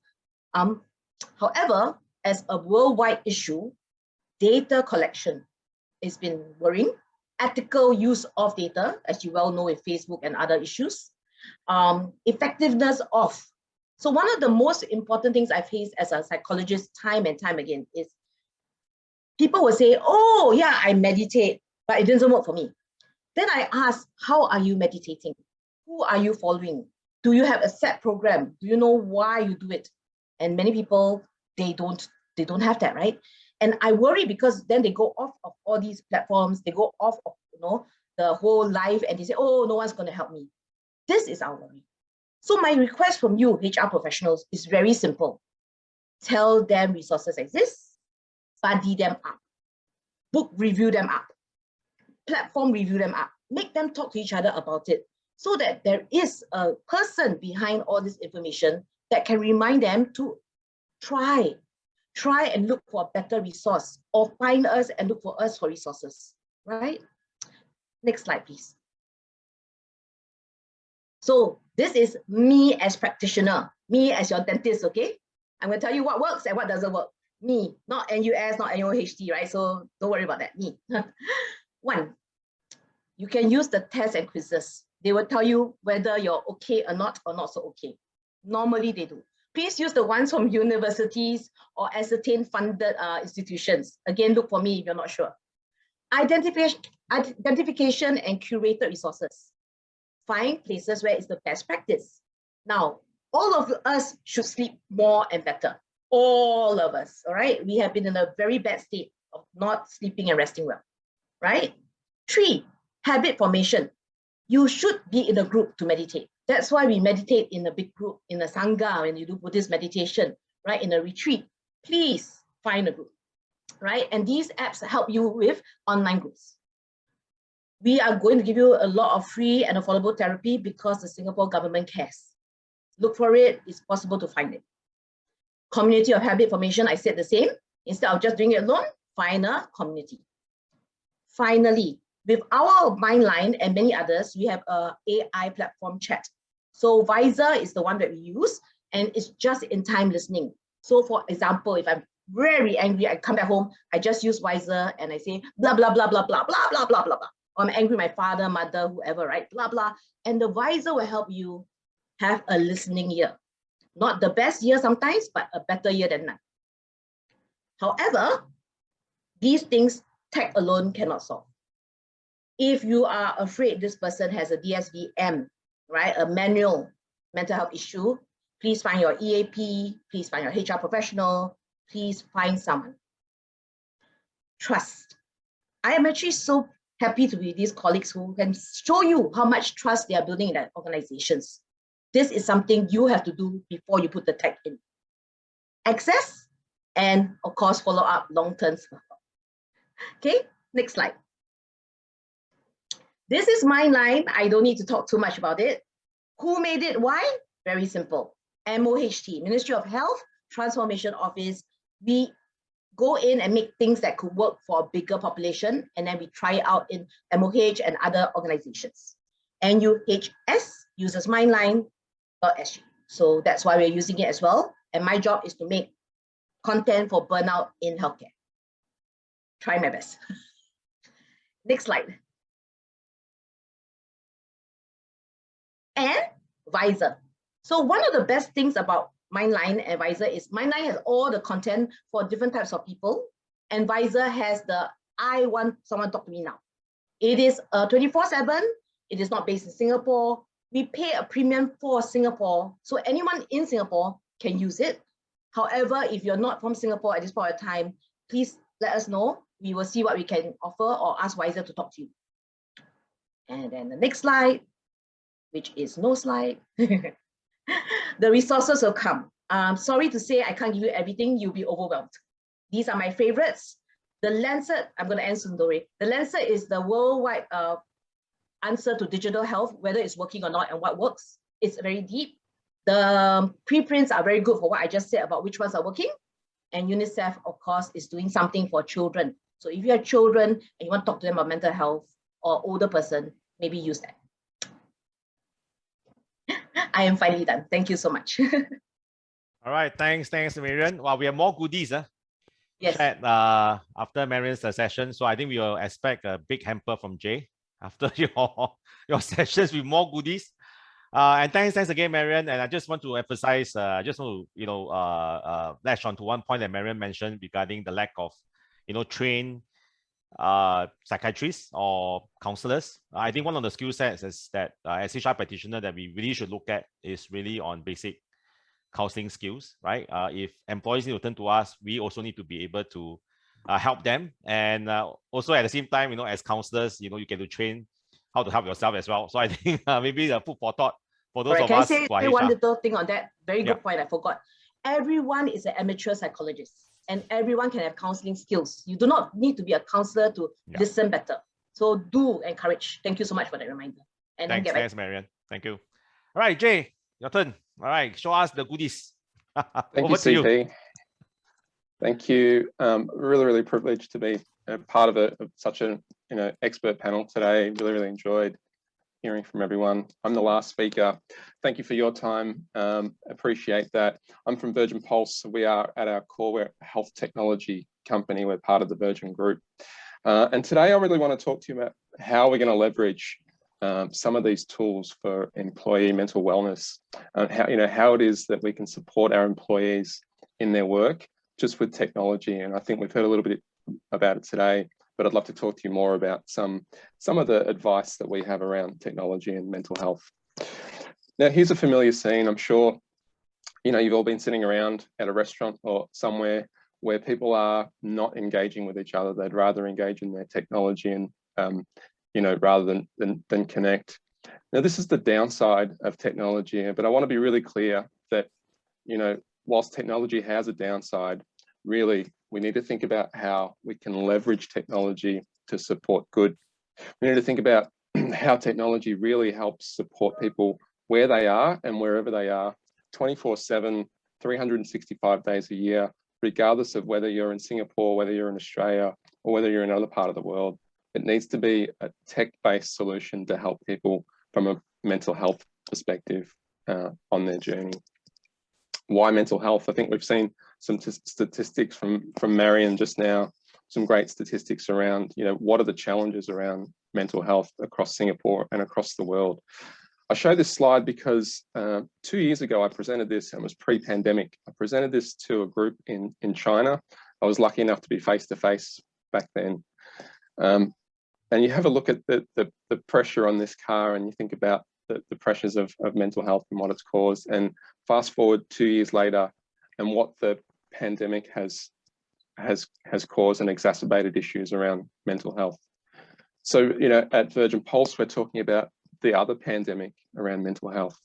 However, as a worldwide issue, data collection has been worrying. Ethical use of data, as you well know with Facebook and other issues. Effectiveness of. So one of the most important things I face as a psychologist time and time again is people will say, oh yeah, I meditate, but it doesn't work for me. Then I ask, how are you meditating? Who are you following? Do you have a set program? Do you know why you do it? And many people, they don't have that, right? And I worry because then they go off of all these platforms, they go off of the whole life and they say, oh, no one's going to help me. This is our worry. So my request from you, HR professionals, is very simple. Tell them resources exist, buddy them up, book review them up, platform review them up, make them talk to each other about it so that there is a person behind all this information that can remind them to try and look for a better resource or find us and look for us for resources, right? Next slide, please. So this is me as practitioner, me as your dentist, okay? I'm going to tell you what works and what doesn't work. Me, not NUS, not NUHT, right? So don't worry about that, me. One, you can use the tests and quizzes. They will tell you whether you're okay or not so okay. Normally they do. Please use the ones from universities or ascertained funded institutions. Again, look for me if you're not sure. Identification and curated resources. Find places where it's the best practice. Now, all of us should sleep more and better. All of us, all right? We have been in a very bad state of not sleeping and resting well, right? 3, habit formation. You should be in a group to meditate. That's why we meditate in a big group, in a sangha, when you do Buddhist meditation, right? In a retreat, please find a group, right? And these apps help you with online groups. We are going to give you a lot of free and affordable therapy because the Singapore government cares. Look for it, it's possible to find it. Community of habit formation, I said the same. Instead of just doing it alone, find a community. Finally, with our Mindline and many others, we have a AI platform chat. So Visor is the one that we use, and it's just in time listening. So for example, if I'm very angry, I come back home, I just use Visor and I say blah, blah, blah, blah, blah, blah, blah, blah, blah, blah. Or I'm angry with my father, mother, whoever, right? Blah, blah. And the Visor will help you have a listening ear. Not the best ear sometimes, but a better ear than none. However, these things tech alone cannot solve. If you are afraid this person has a DSVM, right, a manual mental health issue, please find your EAP, please find your HR professional, please find someone. Trust. I am actually so happy to be with these colleagues who can show you how much trust they are building in their organizations. This is something you have to do before you put the tech in. Access and of course, follow up long-term support. Okay, next slide. This is Mindline. I don't need to talk too much about it. Who made it? Why? Very simple. MOHT, Ministry of Health Transformation Office. We go in and make things that could work for a bigger population, and then we try it out in MOH and other organizations. NUHS uses Mindline.sg. So that's why we're using it as well. And my job is to make content for burnout in healthcare. Try my best. Next slide. And Visor. So one of the best things about Mindline and Visor is Mindline has all the content for different types of people, and Visor has the I want someone to talk to me now. It is 24/7. It is not based in Singapore. We pay a premium for Singapore, so anyone in Singapore can use it. However, if you're not from Singapore at this point of time, please let us know. We will see what we can offer or ask Visor to talk to you. And then the next slide, which is no slide. The resources will come. Sorry to say I can't give you everything, you'll be overwhelmed. These are my favorites. The Lancet, I'm going to end soon, Dori. The Lancet is the worldwide answer to digital health, whether it's working or not and what works. It's very deep. The preprints are very good for what I just said about which ones are working. And UNICEF, of course, is doing something for children. So if you have children and you want to talk to them about mental health or older person, maybe use that. I am finally done. Thank you so much. All right, thanks, Marion. Well, we have more goodies yes. shared after Marion's session. So I think we will expect a big hamper from Jay after your sessions with more goodies. And thanks again, Marion. And I just want to emphasize, just want to latch on to one point that Marion mentioned regarding the lack of trained psychiatrists or counselors. I think one of the skill sets is that as HR practitioner that we really should look at is really on basic counseling skills, right? If employees need to turn to us, we also need to be able to help them, and also at the same time, as counselors, you get to train how to help yourself as well. So I think maybe the food for thought for those of us. Can I say one little thing on that? Very good point. I forgot. Everyone is an amateur psychologist, and everyone can have counseling skills. You do not need to be a counselor to listen better. So do encourage. Thank you so much for that reminder. And thanks, Marion. Thank you. All right, Jay, your turn. All right, show us the goodies. Thank you, CP. Thank you. Really privileged to be a part of such an expert panel today. Really enjoyed hearing from everyone. I'm the last speaker. Thank you for your time. Appreciate that. I'm from Virgin Pulse. We are at our core, we're a health technology company. We're part of the Virgin Group. And today I really want to talk to you about how we're going to leverage some of these tools for employee mental wellness, how it is that we can support our employees in their work just with technology. And I think we've heard a little bit about it today, but I'd love to talk to you more about some of the advice that we have around technology and mental health. Now, here's a familiar scene. I'm sure You know, you've all been sitting around at a restaurant or somewhere where people are not engaging with each other. They'd rather engage in their technology and, you know, rather than connect. Now, this is the downside of technology, but I want to be really clear that, you know, whilst technology has a downside, really, we need to think about how we can leverage technology to support good. We need to think about how technology really helps support people where they are and wherever they are, 24/7, 365 days a year, regardless of whether you're in Singapore, whether you're in Australia, or whether you're in another part of the world. It needs to be a tech-based solution to help people from a mental health perspective on their journey. Why mental health? I think we've seen some statistics from Marion just now, some great statistics around, you know, what are the challenges around mental health across Singapore and across the world. I show this slide because 2 years ago, I presented this, and it was pre-pandemic. I presented this to a group in China. I was lucky enough to be face-to-face back then. And you have a look at the pressure on this car, and you think about the pressures of mental health and what it's caused. And fast forward 2 years later, and what the pandemic has caused and exacerbated issues around mental health. So, you know, at Virgin Pulse, we're talking about the other pandemic around mental health.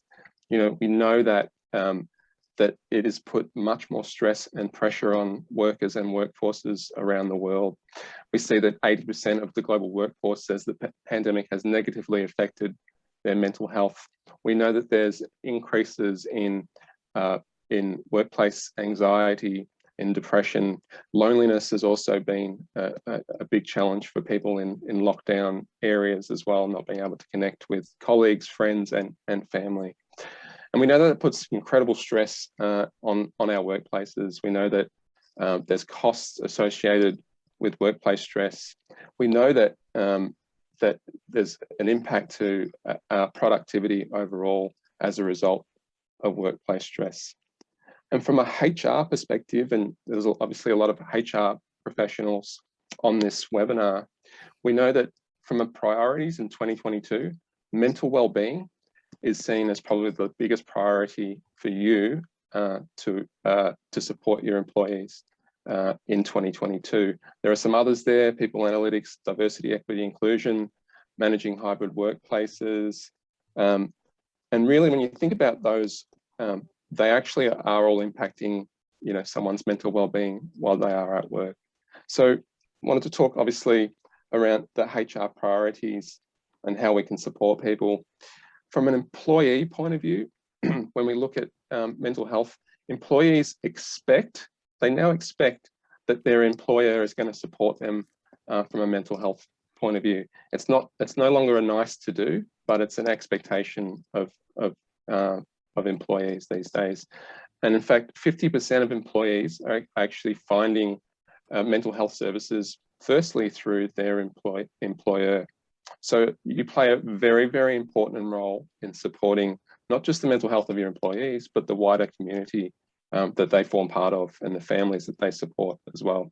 You know, we know that that it has put much more stress and pressure on workers and workforces around the world. We see that 80% of the global workforce says the pandemic has negatively affected their mental health. We know that there's increases in workplace anxiety, in depression. Loneliness has also been a big challenge for people in lockdown areas as well, not being able to connect with colleagues, friends, and family. And we know that it puts incredible stress on our workplaces. We know that there's costs associated with workplace stress. We know that that there's an impact to our productivity overall as a result of workplace stress. And from a HR perspective, and there's obviously a lot of HR professionals on this webinar, we know that from a priorities in 2022, mental well-being is seen as probably the biggest priority for you to support your employees in 2022. There are some others there: people analytics, diversity, equity, inclusion, managing hybrid workplaces. And really, when you think about those, they actually are all impacting, you know, someone's mental well-being while they are at work. So I wanted to talk obviously around the HR priorities and how we can support people. From an employee point of view, when we look at mental health, employees now expect that their employer is going to support them from a mental health point of view. It's no longer a nice to do, but it's an expectation of employees these days. And in fact, 50% of employees are actually finding mental health services firstly through their employer. So you play a very, very important role in supporting not just the mental health of your employees, but the wider community that they form part of and the families that they support as well.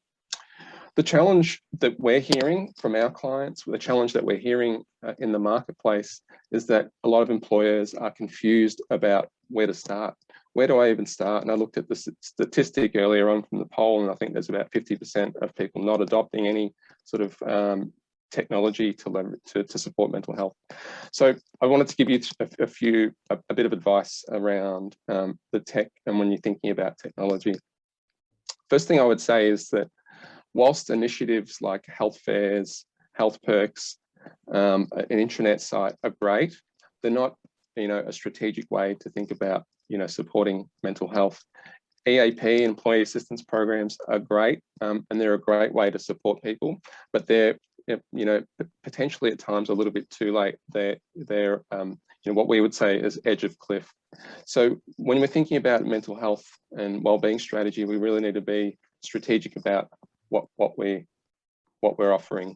The challenge that we're hearing from our clients, the challenge that we're hearing in the marketplace, is that a lot of employers are confused about where to start. Where do I even start? And I looked at the statistic earlier on from the poll, and I think there's about 50% of people not adopting any sort of technology to support mental health. So I wanted to give you a bit of advice around the tech and when you're thinking about technology. First thing I would say is that whilst initiatives like health fairs, health perks, an intranet site are great, they're not, you know, a strategic way to think about, you know, supporting mental health. EAP, employee assistance programs, are great, and they're a great way to support people, but they're, you know, potentially at times a little bit too late. They're you know, what we would say is edge of cliff. So when we're thinking about mental health and wellbeing strategy, we really need to be strategic about what we're offering.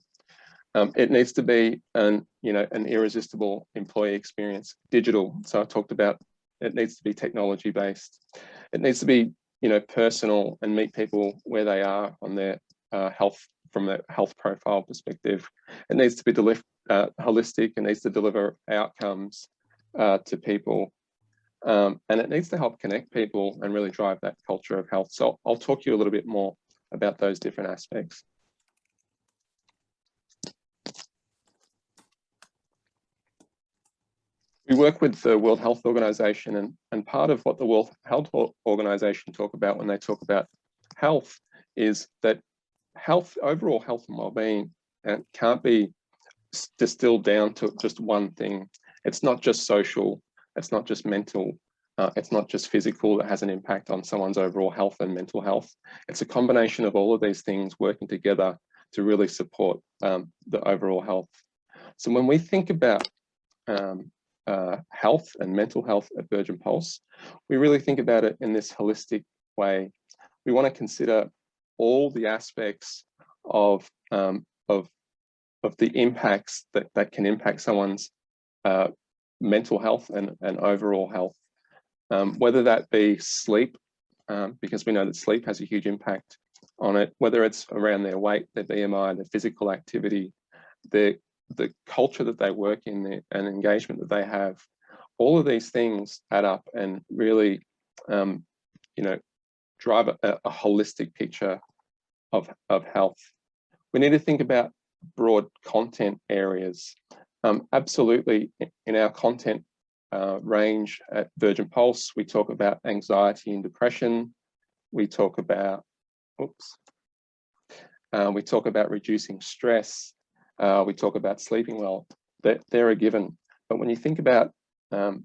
It needs to be an irresistible employee experience, digital. So I talked about it needs to be technology based. It needs to be, you know, personal and meet people where they are on their health, from a health profile perspective. It needs to be holistic. It needs to deliver outcomes to people. and it needs to help connect people and really drive that culture of health. So I'll talk to you a little bit more about those different aspects. We work with the World Health Organization, and part of what the World Health Organization talk about when they talk about health is that health, overall health and well-being, can't be distilled down to just one thing. It's not just social, it's not just mental, it's not just physical that has an impact on someone's overall health and mental health. It's a combination of all of these things working together to really support the overall health. So when we think about health and mental health at Virgin Pulse, we really think about it in this holistic way. We want to consider all the aspects of the impacts that can impact someone's mental health and overall health, whether that be sleep, because we know that sleep has a huge impact on it, whether it's around their weight, their BMI, their physical activity, the culture that they work in, and engagement that they have. All of these things add up and really, drive a holistic picture of health. We need to think about broad content areas. Absolutely, in our content range at Virgin Pulse, we talk about anxiety and depression. We talk about, we talk about reducing stress. We talk about sleeping well. They're a given. But when you think about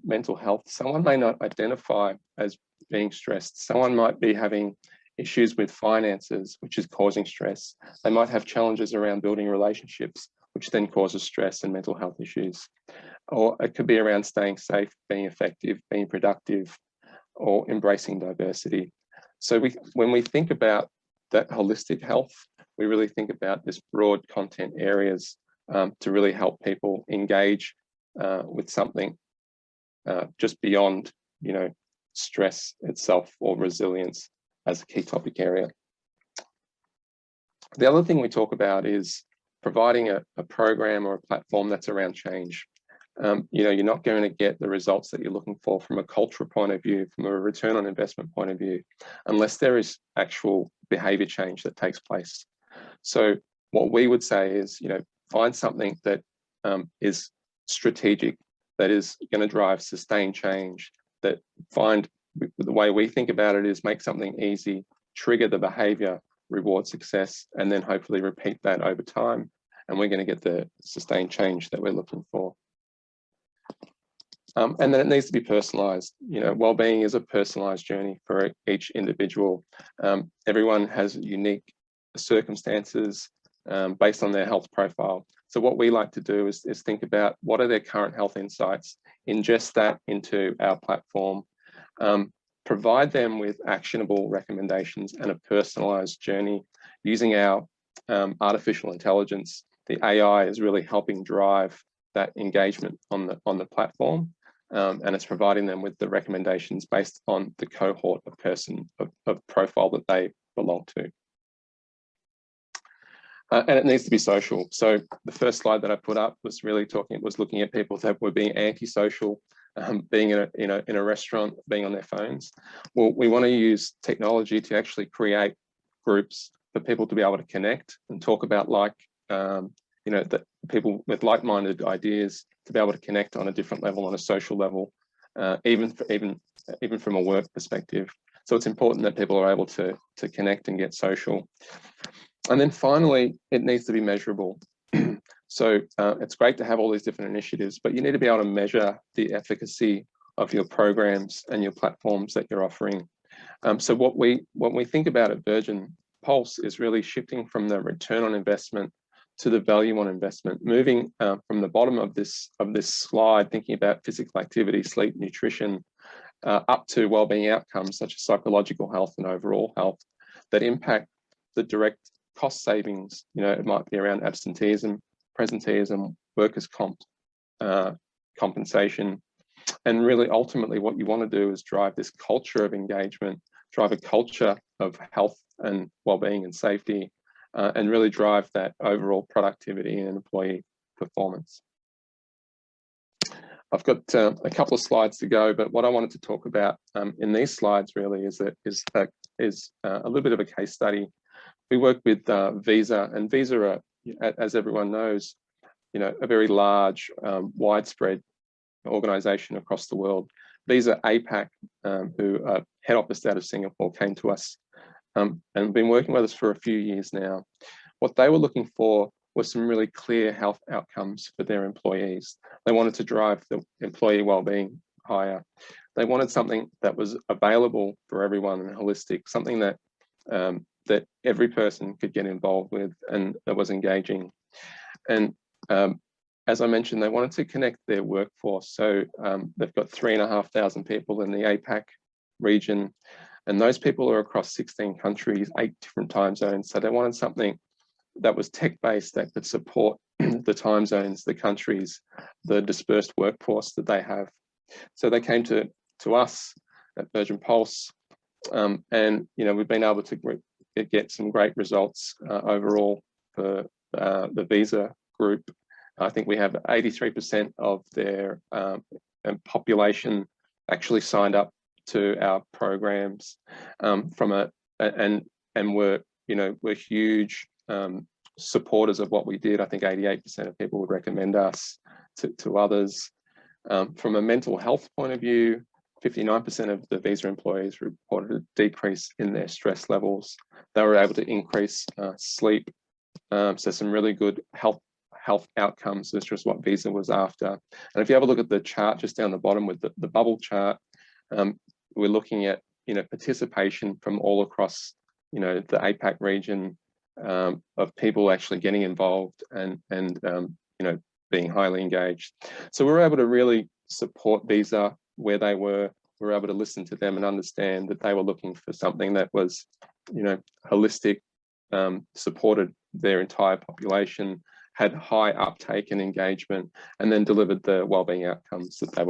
mental health, someone may not identify as being stressed. Someone might be having issues with finances, which is causing stress. They might have challenges around building relationships, which then causes stress and mental health issues. Or it could be around staying safe, being effective, being productive, or embracing diversity. So when we think about that holistic health, we really think about this broad content areas to really help people engage with something just beyond, stress itself or resilience as a key topic area. The other thing we talk about is providing a program or a platform that's around change. You're not going to get the results that you're looking for from a cultural point of view, from a return on investment point of view, unless there is actual behavior change that takes place. So what we would say is, find something that is strategic, that is going to drive sustained change, that the way we think about it is make something easy, trigger the behavior, reward success, and then hopefully repeat that over time. And we're going to get the sustained change that we're looking for. And then it needs to be personalized. Wellbeing is a personalized journey for each individual. Everyone has unique circumstances based on their health profile. So what we like to do is think about what are their current health insights, ingest that into our platform, provide them with actionable recommendations and a personalized journey using our artificial intelligence. The AI is really helping drive that engagement on the platform, and it's providing them with the recommendations based on the cohort of profile that they belong to. And it needs to be social. So the first slide that I put up was really looking at people that were being antisocial, being in a restaurant, being on their phones. Well, we want to use technology to actually create groups for people to be able to connect and talk about that people with like-minded ideas to be able to connect on a different level, on a social level, even from a work perspective. So it's important that people are able to connect and get social. And then finally, it needs to be measurable. So it's great to have all these different initiatives, but you need to be able to measure the efficacy of your programs and your platforms that you're offering. So what we think about at Virgin Pulse is really shifting from the return on investment to the value on investment, moving from the bottom of this slide, thinking about physical activity, sleep, nutrition, up to wellbeing outcomes such as psychological health and overall health that impact the direct cost savings. It might be around absenteeism, presenteeism, workers' compensation. And really, ultimately, what you want to do is drive this culture of engagement, drive a culture of health and wellbeing and safety, and really drive that overall productivity and employee performance. I've got a couple of slides to go, but what I wanted to talk about in these slides really is a little bit of a case study. We work with Visa, and Visa are, as everyone knows, a very large, widespread organisation across the world. Visa APAC, who are head office out of Singapore, came to us and been working with us for a few years now. What they were looking for was some really clear health outcomes for their employees. They wanted to drive the employee wellbeing higher. They wanted something that was available for everyone and holistic, something that that every person could get involved with and that was engaging. And as I mentioned, they wanted to connect their workforce. So they've got 3,500 people in the APAC region, and those people are across 16 countries, 8 different time zones. So they wanted something that was tech-based that could support the time zones, the countries, the dispersed workforce that they have. So they came to us at Virgin Pulse, and we've been able to get some great results overall for the Visa group. I think we have 83% of their population actually signed up to our programs and we're huge supporters of what we did. I think 88% of people would recommend us to others. From a mental health point of view, 59% of the Visa employees reported a decrease in their stress levels. They were able to increase sleep. So some really good health outcomes, which was what Visa was after. And if you have a look at the chart just down the bottom with the bubble chart, we're looking at participation from all across the APAC region of people actually getting involved and being highly engaged. So we were able to really support Visa where they were. We were able to listen to them and understand that they were looking for something that was holistic, supported their entire population, had high uptake and engagement, and then delivered the wellbeing outcomes that they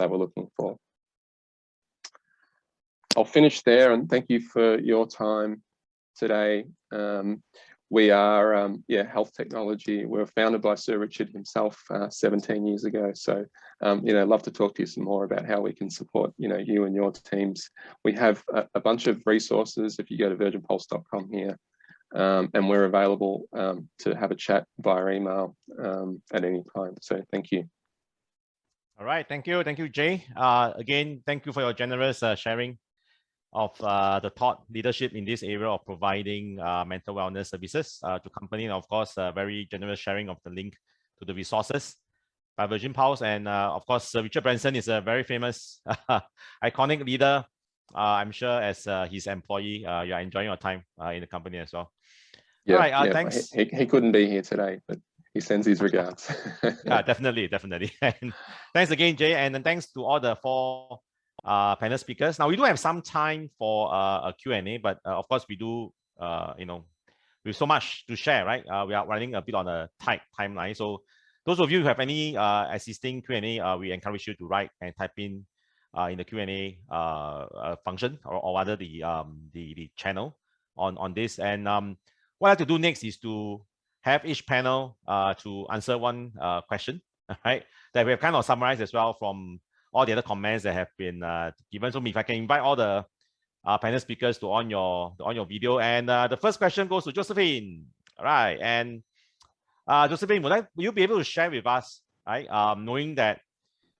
were looking for. I'll finish there, and thank you for your time today. We are Health Technology. We were founded by Sir Richard himself 17 years ago. So love to talk to you some more about how we can support you and your teams. We have a bunch of resources if you go to virginpulse.com here. And we're available to have a chat via email at any time. So thank you. All right, thank you, Jay. Again, thank you for your generous sharing of the thought leadership in this area of providing mental wellness services to company, and of course, very generous sharing of the link to the resources by Virgin Pulse. And of course, Sir Richard Branson is a very famous, iconic leader. I'm sure as his employee, you're enjoying your time in the company as well. Yeah, all right, thanks. He couldn't be here today, but he sends his regards. Yeah, definitely. And thanks again, Jay, and then thanks to all the 4 panel speakers. Now we do have some time for a Q&A, but of course we do, with so much to share, right? We are running a bit on a tight timeline. So those of you who have any existing Q&A, we encourage you to write and type in the Q&A function, or rather the channel on this. And what I have to do next is to have each panel to answer one question, right? That we have kind of summarized as well from all the other comments that have been given. So if I can invite all the panel speakers to on your video. And the first question goes to Josephine. All right, and Josephine, will you be able to share with us, right? Knowing that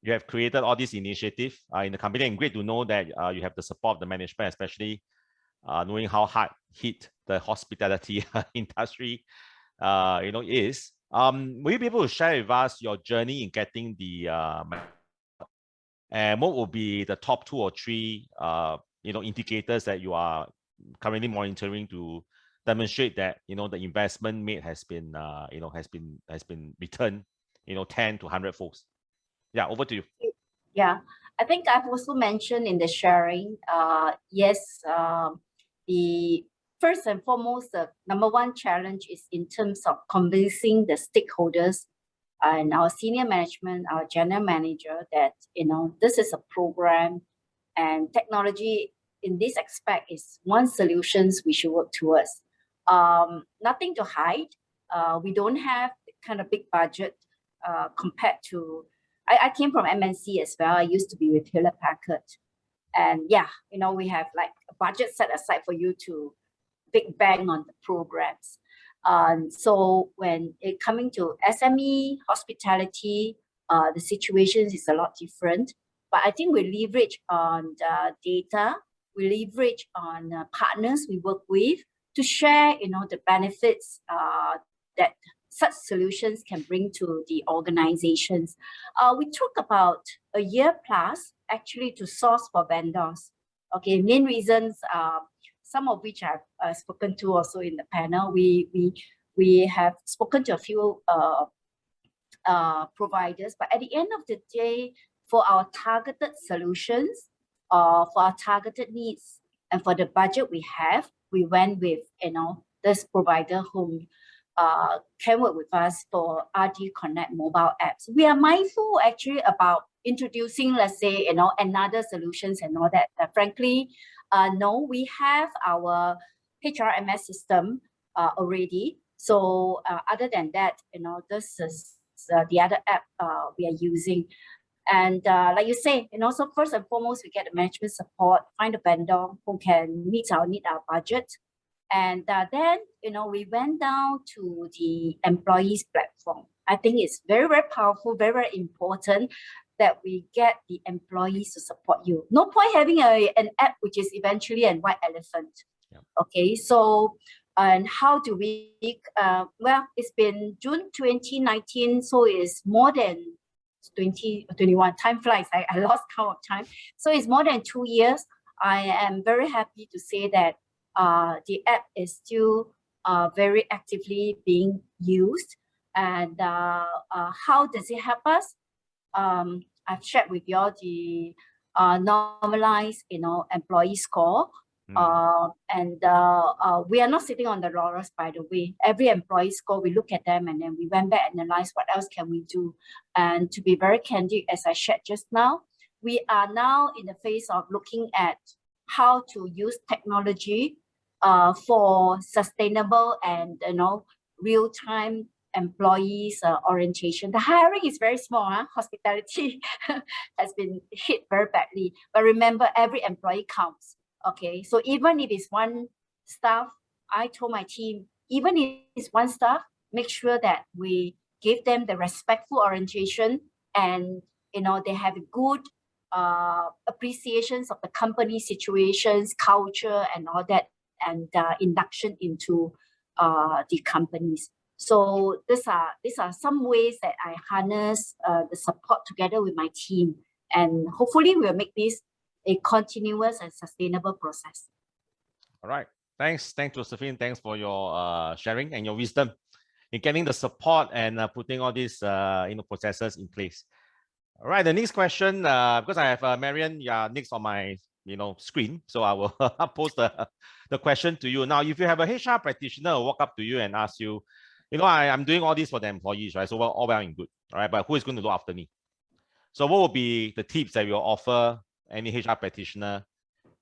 you have created all this initiative in the company, and great to know that you have the support of the management, especially knowing how hard hit the hospitality industry is. Will you be able to share with us your journey in getting the and what will be the top 2 or 3 indicators that you are currently monitoring to demonstrate that the investment made has been returned 10 to 100 folds? Yeah, over to you. Yeah, I think I've also mentioned in the sharing, yes, the first and foremost, the #1 challenge is in terms of convincing the stakeholders and our senior management, our general manager, that this is a program and technology in this aspect is one solutions we should work towards. Nothing to hide. We don't have kind of big budget compared to I came from MNC as well. I used to be with Hewlett Packard. And yeah, you know, we have like a budget set aside for you to big bang on the programs. So when it coming to SME, hospitality, the situations is a lot different. But I think we leverage on the data, we leverage on partners we work with to share, you know, the benefits that such solutions can bring to the organizations. We took about a year plus actually to source for vendors. Okay, main reasons, some of which I've spoken to also in the panel. We have spoken to a few providers, but at the end of the day, for our targeted solutions, for our targeted needs, and for the budget we have, we went with, you know, this provider whom can work with us for RD Connect mobile apps. We are mindful actually about introducing, let's say, you know, another solutions and all that. Frankly, no, we have our HRMS system already. So other than that, you know, this is the other app we are using. And like you say, you know, so first and foremost, we get the management support, find a vendor who can meet our budget. And then, you know, we went down to the employees platform. I think it's very, very powerful, very, very important that we get the employees to support you. No point having an app which is eventually a white elephant. Yeah. Okay, so and how do we, well, it's been June 2019, so it's more than 2021, time flies, I lost count of time. So it's more than 2 years. I am very happy to say that the app is still very actively being used. And how does it help us? I've shared with you all the normalized, you know, employee score. And we are not sitting on the laurels, by the way. Every employee score, we look at them and then we went back and analyze what else can we do. And to be very candid, as I shared just now, we are now in the phase of looking at how to use technology for sustainable and, you know, real-time employees orientation. The hiring is very small. Hospitality has been hit very badly. But remember, every employee counts. Okay, so even if it's one staff, I told my team, even if it's one staff, make sure that we give them the respectful orientation and, you know, they have a good appreciations of the company situations, culture, and all that, and induction into the companies. So these are some ways that I harness the support together with my team, and hopefully we'll make this a continuous and sustainable process. All right. Thanks, Josephine. Thanks for your sharing and your wisdom in getting the support and putting all these processes in place. All right. The next question, because I have Marion, next on my screen, so I will post the question to you now. If you have a HR practitioner walk up to you and ask you, I'm doing all this for the employees, right? So all well and good, all right? But who is going to look after me? So what will be the tips that you offer any HR practitioner,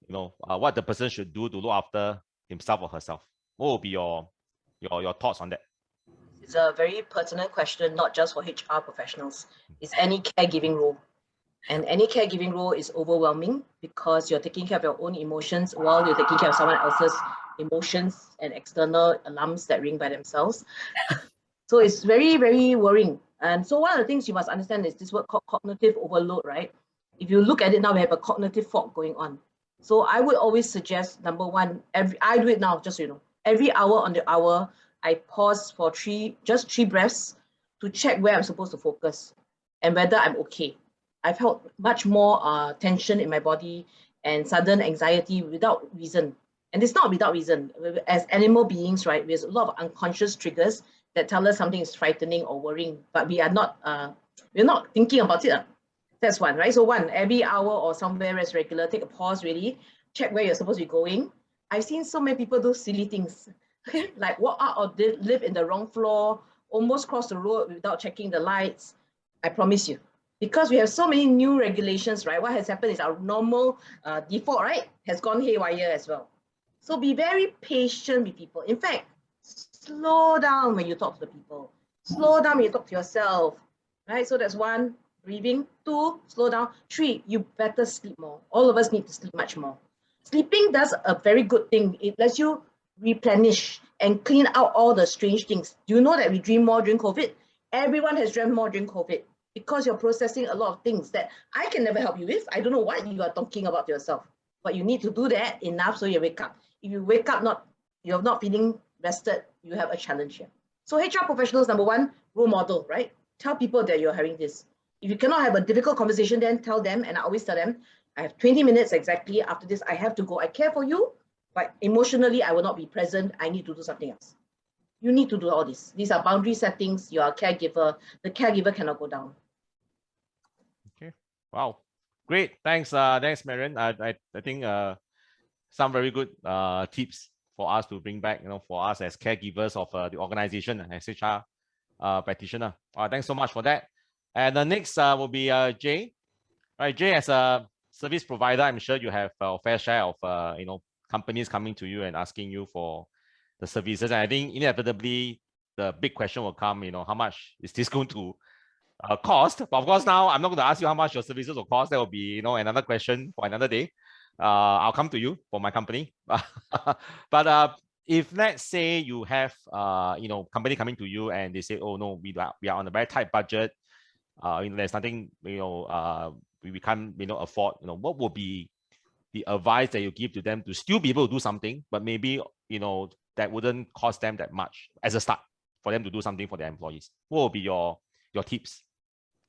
what the person should do to look after himself or herself? What will be your thoughts on that? It's a very pertinent question, not just for HR professionals. It's any caregiving role. And any caregiving role is overwhelming because you're taking care of your own emotions while you're taking care of someone else's emotions and external alarms that ring by themselves. So it's very, very worrying. And so one of the things you must understand is this word called cognitive overload, right? If you look at it now, we have a cognitive fog going on. So I would always suggest, number one, I do it now, just so you know, every hour on the hour, I pause for just three breaths to check where I'm supposed to focus and whether I'm okay. I've felt much more tension in my body and sudden anxiety without reason. And it's not without reason. As animal beings, right, there's a lot of unconscious triggers that tell us something is frightening or worrying, but we are not, we're not thinking about it. That's one, right? So one, every hour or somewhere as regular, take a pause really, check where you're supposed to be going. I've seen so many people do silly things, like walk out or live in the wrong floor, almost cross the road without checking the lights. I promise you, because we have so many new regulations, right? What has happened is our normal default, right, has gone haywire as well. So be very patient with people. In fact, slow down when you talk to the people. Slow down when you talk to yourself, right? So that's one. breathing. 2, slow down. 3, you better sleep more. All of us need to sleep much more. Sleeping does a very good thing. It lets you replenish and clean out all the strange things. Do you know that we dream more during COVID? Everyone has dreamt more during COVID because you're processing a lot of things that I can never help you with. I don't know what you are talking about yourself, but you need to do that enough so you wake up. If you wake up you're not feeling rested, you have a challenge here. So HR professionals, number 1, role model, right? Tell people that you're having this. If you cannot have a difficult conversation, then tell them, and I always tell them, I have 20 minutes exactly. After this, I have to go. I care for you, but emotionally, I will not be present. I need to do something else. You need to do all this. These are boundary settings. You are a caregiver. The caregiver cannot go down. Okay. Wow. Great. Thanks. Thanks, Marion. I think some very good tips for us to bring back, for us as caregivers of the organization, SHR practitioner. Thanks so much for that. And the next will be Jay. Right, Jay, as a service provider, I'm sure you have a fair share of companies coming to you and asking you for the services. And I think inevitably the big question will come, how much is this going to cost? But of course, now I'm not going to ask you how much your services will cost. That will be, another question for another day. I'll come to you for my company. But if let's say you have, company coming to you and they say, oh no, we are on a very tight budget. There's nothing, we can't, afford. What would be the advice that you give to them to still be able to do something, but maybe, that wouldn't cost them that much as a start for them to do something for their employees? What will be your tips?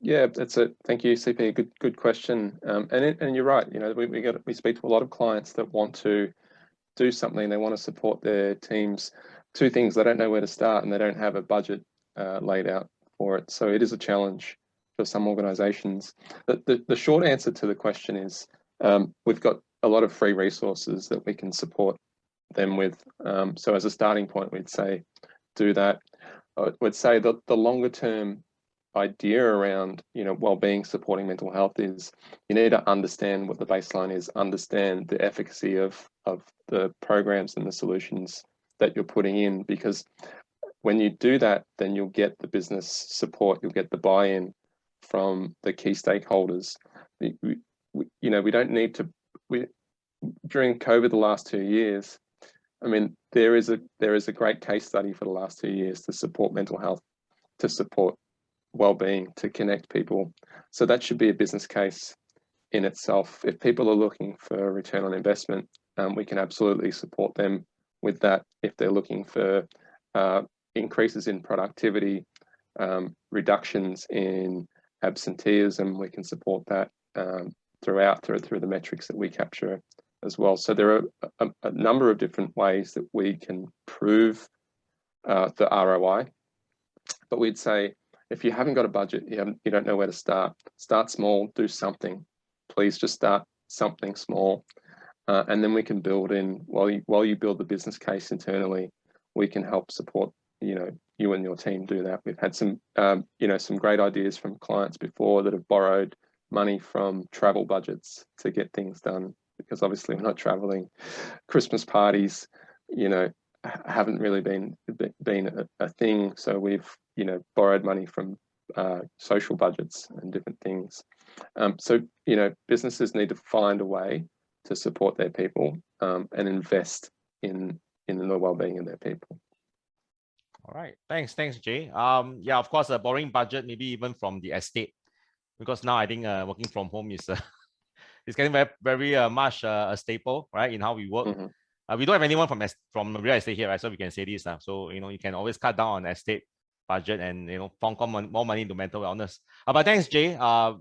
Yeah, thank you, CP. Good question. And you're right. We speak to a lot of clients that want to do something. They want to support their teams. 2 things: they don't know where to start, and they don't have a budget laid out for it. So it is a challenge for some organisations. The short answer to the question is we've got a lot of free resources that we can support them with. So as a starting point, we'd say do that. I would say that the longer term idea around well-being, supporting mental health, is you need to understand what the baseline is, understand the efficacy of the programs and the solutions that you're putting in, because when you do that, then you'll get the business support, you'll get the buy-in from the key stakeholders. We don't need to. During COVID, the last 2 years, I mean, there is a great case study for the last 2 years to support mental health, to support well-being, to connect people. So that should be a business case in itself. If people are looking for return on investment, we can absolutely support them with that. If they're looking for increases in productivity, reductions in absenteeism, we can support that through the metrics that we capture as well. So there are a number of different ways that we can prove the ROI. But we'd say, if you haven't got a budget, you don't know where to start small, do something. Please just start something small. And then we can build in, while you build the business case internally, we can help support, you and your team do that. We've had some great ideas from clients before that have borrowed money from travel budgets to get things done, because obviously we're not traveling. Christmas parties, haven't really been a thing. So we've, borrowed money from social budgets and different things. So, businesses need to find a way to support their people and invest in the well-being of their people. All right. Thanks, Jay. Yeah, of course, a borrowing budget, maybe even from the estate, because now I think working from home is it's getting very much a staple, right, in how we work. We don't have anyone from real estate here, right? So we can say this. So you can always cut down on estate budget and plonk more money into mental wellness. But thanks, Jay.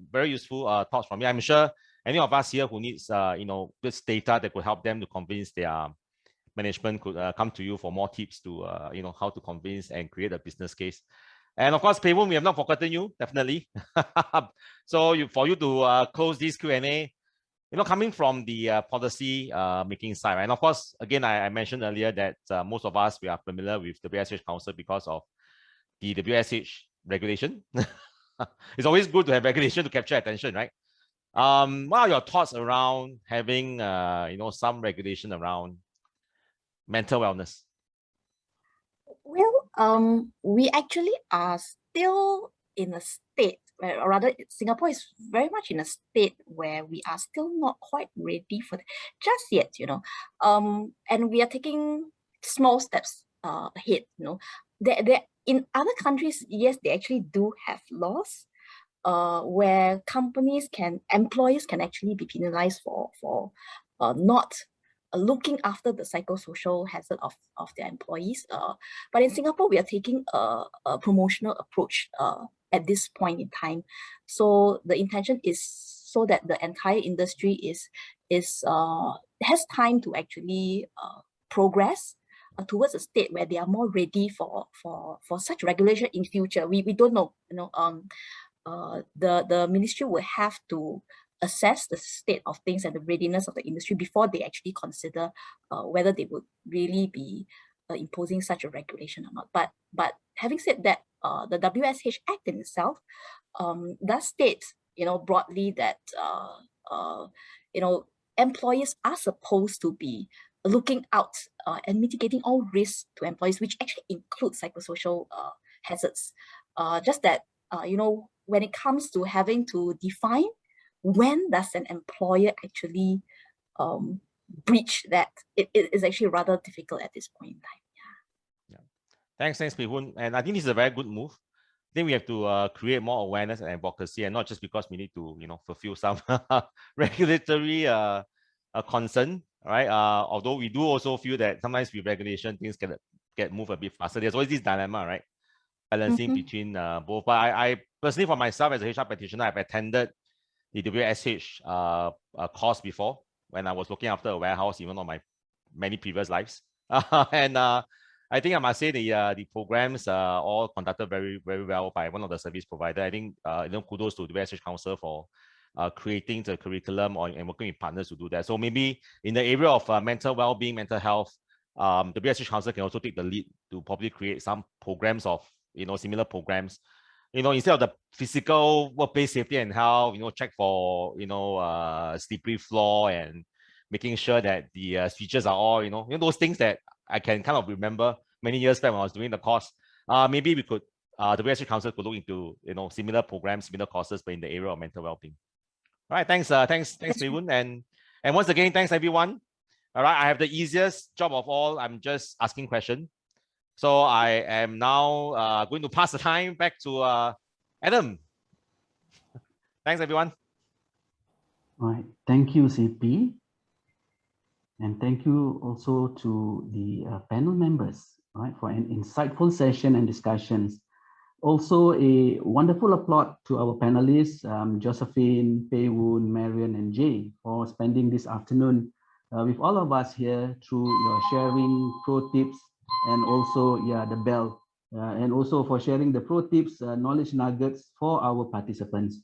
Very useful thoughts from me. I'm sure any of us here who needs this data that could help them to convince their management could come to you for more tips to how to convince and create a business case. And of course, Woon, we have not forgotten you, definitely. So for you to close this Q&A, coming from the policy making side, right? And of course, again, I mentioned earlier that most of us, we are familiar with the WSH Council because of the WSH regulation. It's always good to have regulation to capture attention, right? What are your thoughts around having some regulation around mental wellness? Well, we actually are still in a state or rather Singapore is very much in a state where we are still not quite ready for that just yet, and we are taking small steps ahead. There in other countries, yes, they actually do have laws where employers can actually be penalized for not looking after the psychosocial hazard of their employees. But in Singapore, we are taking a promotional approach at this point in time. So the intention is so that the entire industry has time to actually progress towards a state where they are more ready for such regulation in future. We don't know, the ministry will have to assess the state of things and the readiness of the industry before they actually consider whether they would really be imposing such a regulation or not. But having said that, the WSH Act in itself does state, broadly that employers are supposed to be looking out and mitigating all risks to employees, which actually include psychosocial hazards. Just that when it comes to having to define when does an employer actually breach that, it is actually rather difficult at this point in time. Yeah. Thanks, Woon. And I think this is a very good move. I think we have to create more awareness and advocacy, and not just because we need to, fulfill some regulatory concern, right? Although we do also feel that sometimes with regulation, things get moved a bit faster. There's always this dilemma, right? Balancing between both. But I personally, for myself as a HR practitioner, I've attended the WSH course before when I was looking after a warehouse, even on my many previous lives. And I think I must say the programs are all conducted very, very well by one of the service providers. I think kudos to the WSH Council for creating the curriculum and working with partners to do that. So maybe in the area of mental well-being, mental health, the WSH Council can also take the lead to probably create some programs of similar programs. Instead of the physical workplace safety and health, check for slippery floor and making sure that the switches are all those things that I can kind of remember many years back when I was doing the course. Maybe we could the WSH Council could look into similar programs, similar courses, but in the area of mental well-being. All right, thanks, Woon, and once again, thanks everyone. All right, I have the easiest job of all. I'm just asking questions. So I am now going to pass the time back to Adam. Thanks, everyone. All right, thank you, CP. And thank you also to the panel members, right, for an insightful session and discussions. Also, a wonderful applaud to our panelists, Josephine, Woon, Marion, and Jay, for spending this afternoon with all of us here through your sharing, pro tips, and also, the bell, and also for sharing the pro tips, knowledge nuggets for our participants.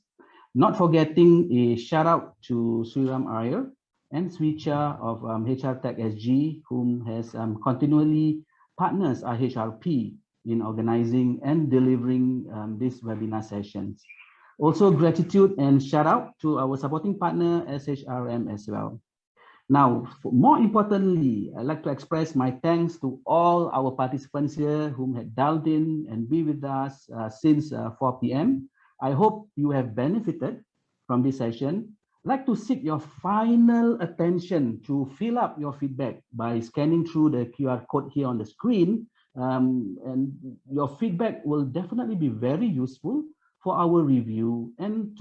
Not forgetting a shout out to SHRM Iyer and Chua of hrtech.sg, whom has continually partners IHRP in organizing and delivering these webinar sessions. Also, gratitude and shout out to our supporting partner SHRM as well. Now, more importantly, I'd like to express my thanks to all our participants here whom had dialed in and be with us since 4 p.m. I hope you have benefited from this session. I'd like to seek your final attention to fill up your feedback by scanning through the QR code here on the screen. And your feedback will definitely be very useful for our review and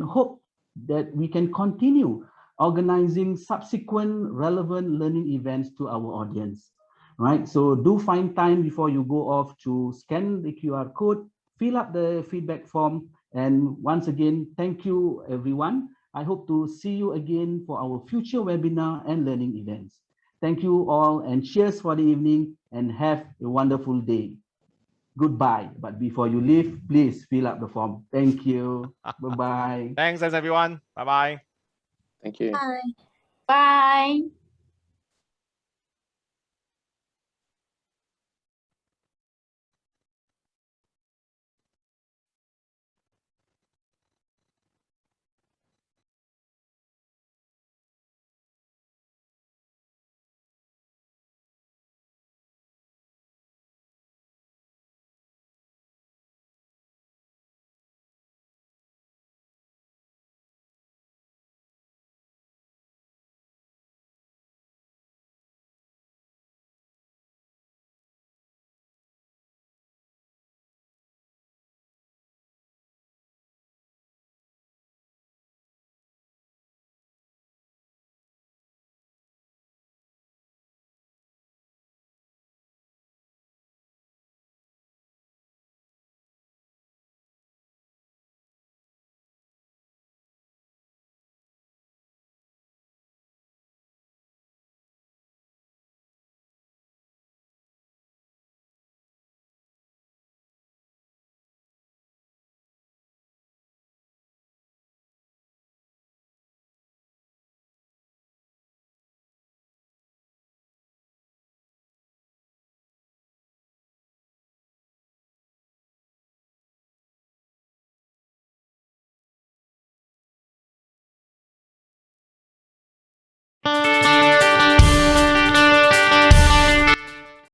hope that we can continue organizing subsequent relevant learning events to our audience, right? So do find time before you go off to scan the QR code, fill up the feedback form, and once again, thank you, everyone. I hope to see you again for our future webinar and learning events. Thank you all, and cheers for the evening, and have a wonderful day. Goodbye. But before you leave, please fill up the form. Thank you. Bye-bye. Thanks, everyone. Bye-bye. Thank you. Bye. Bye.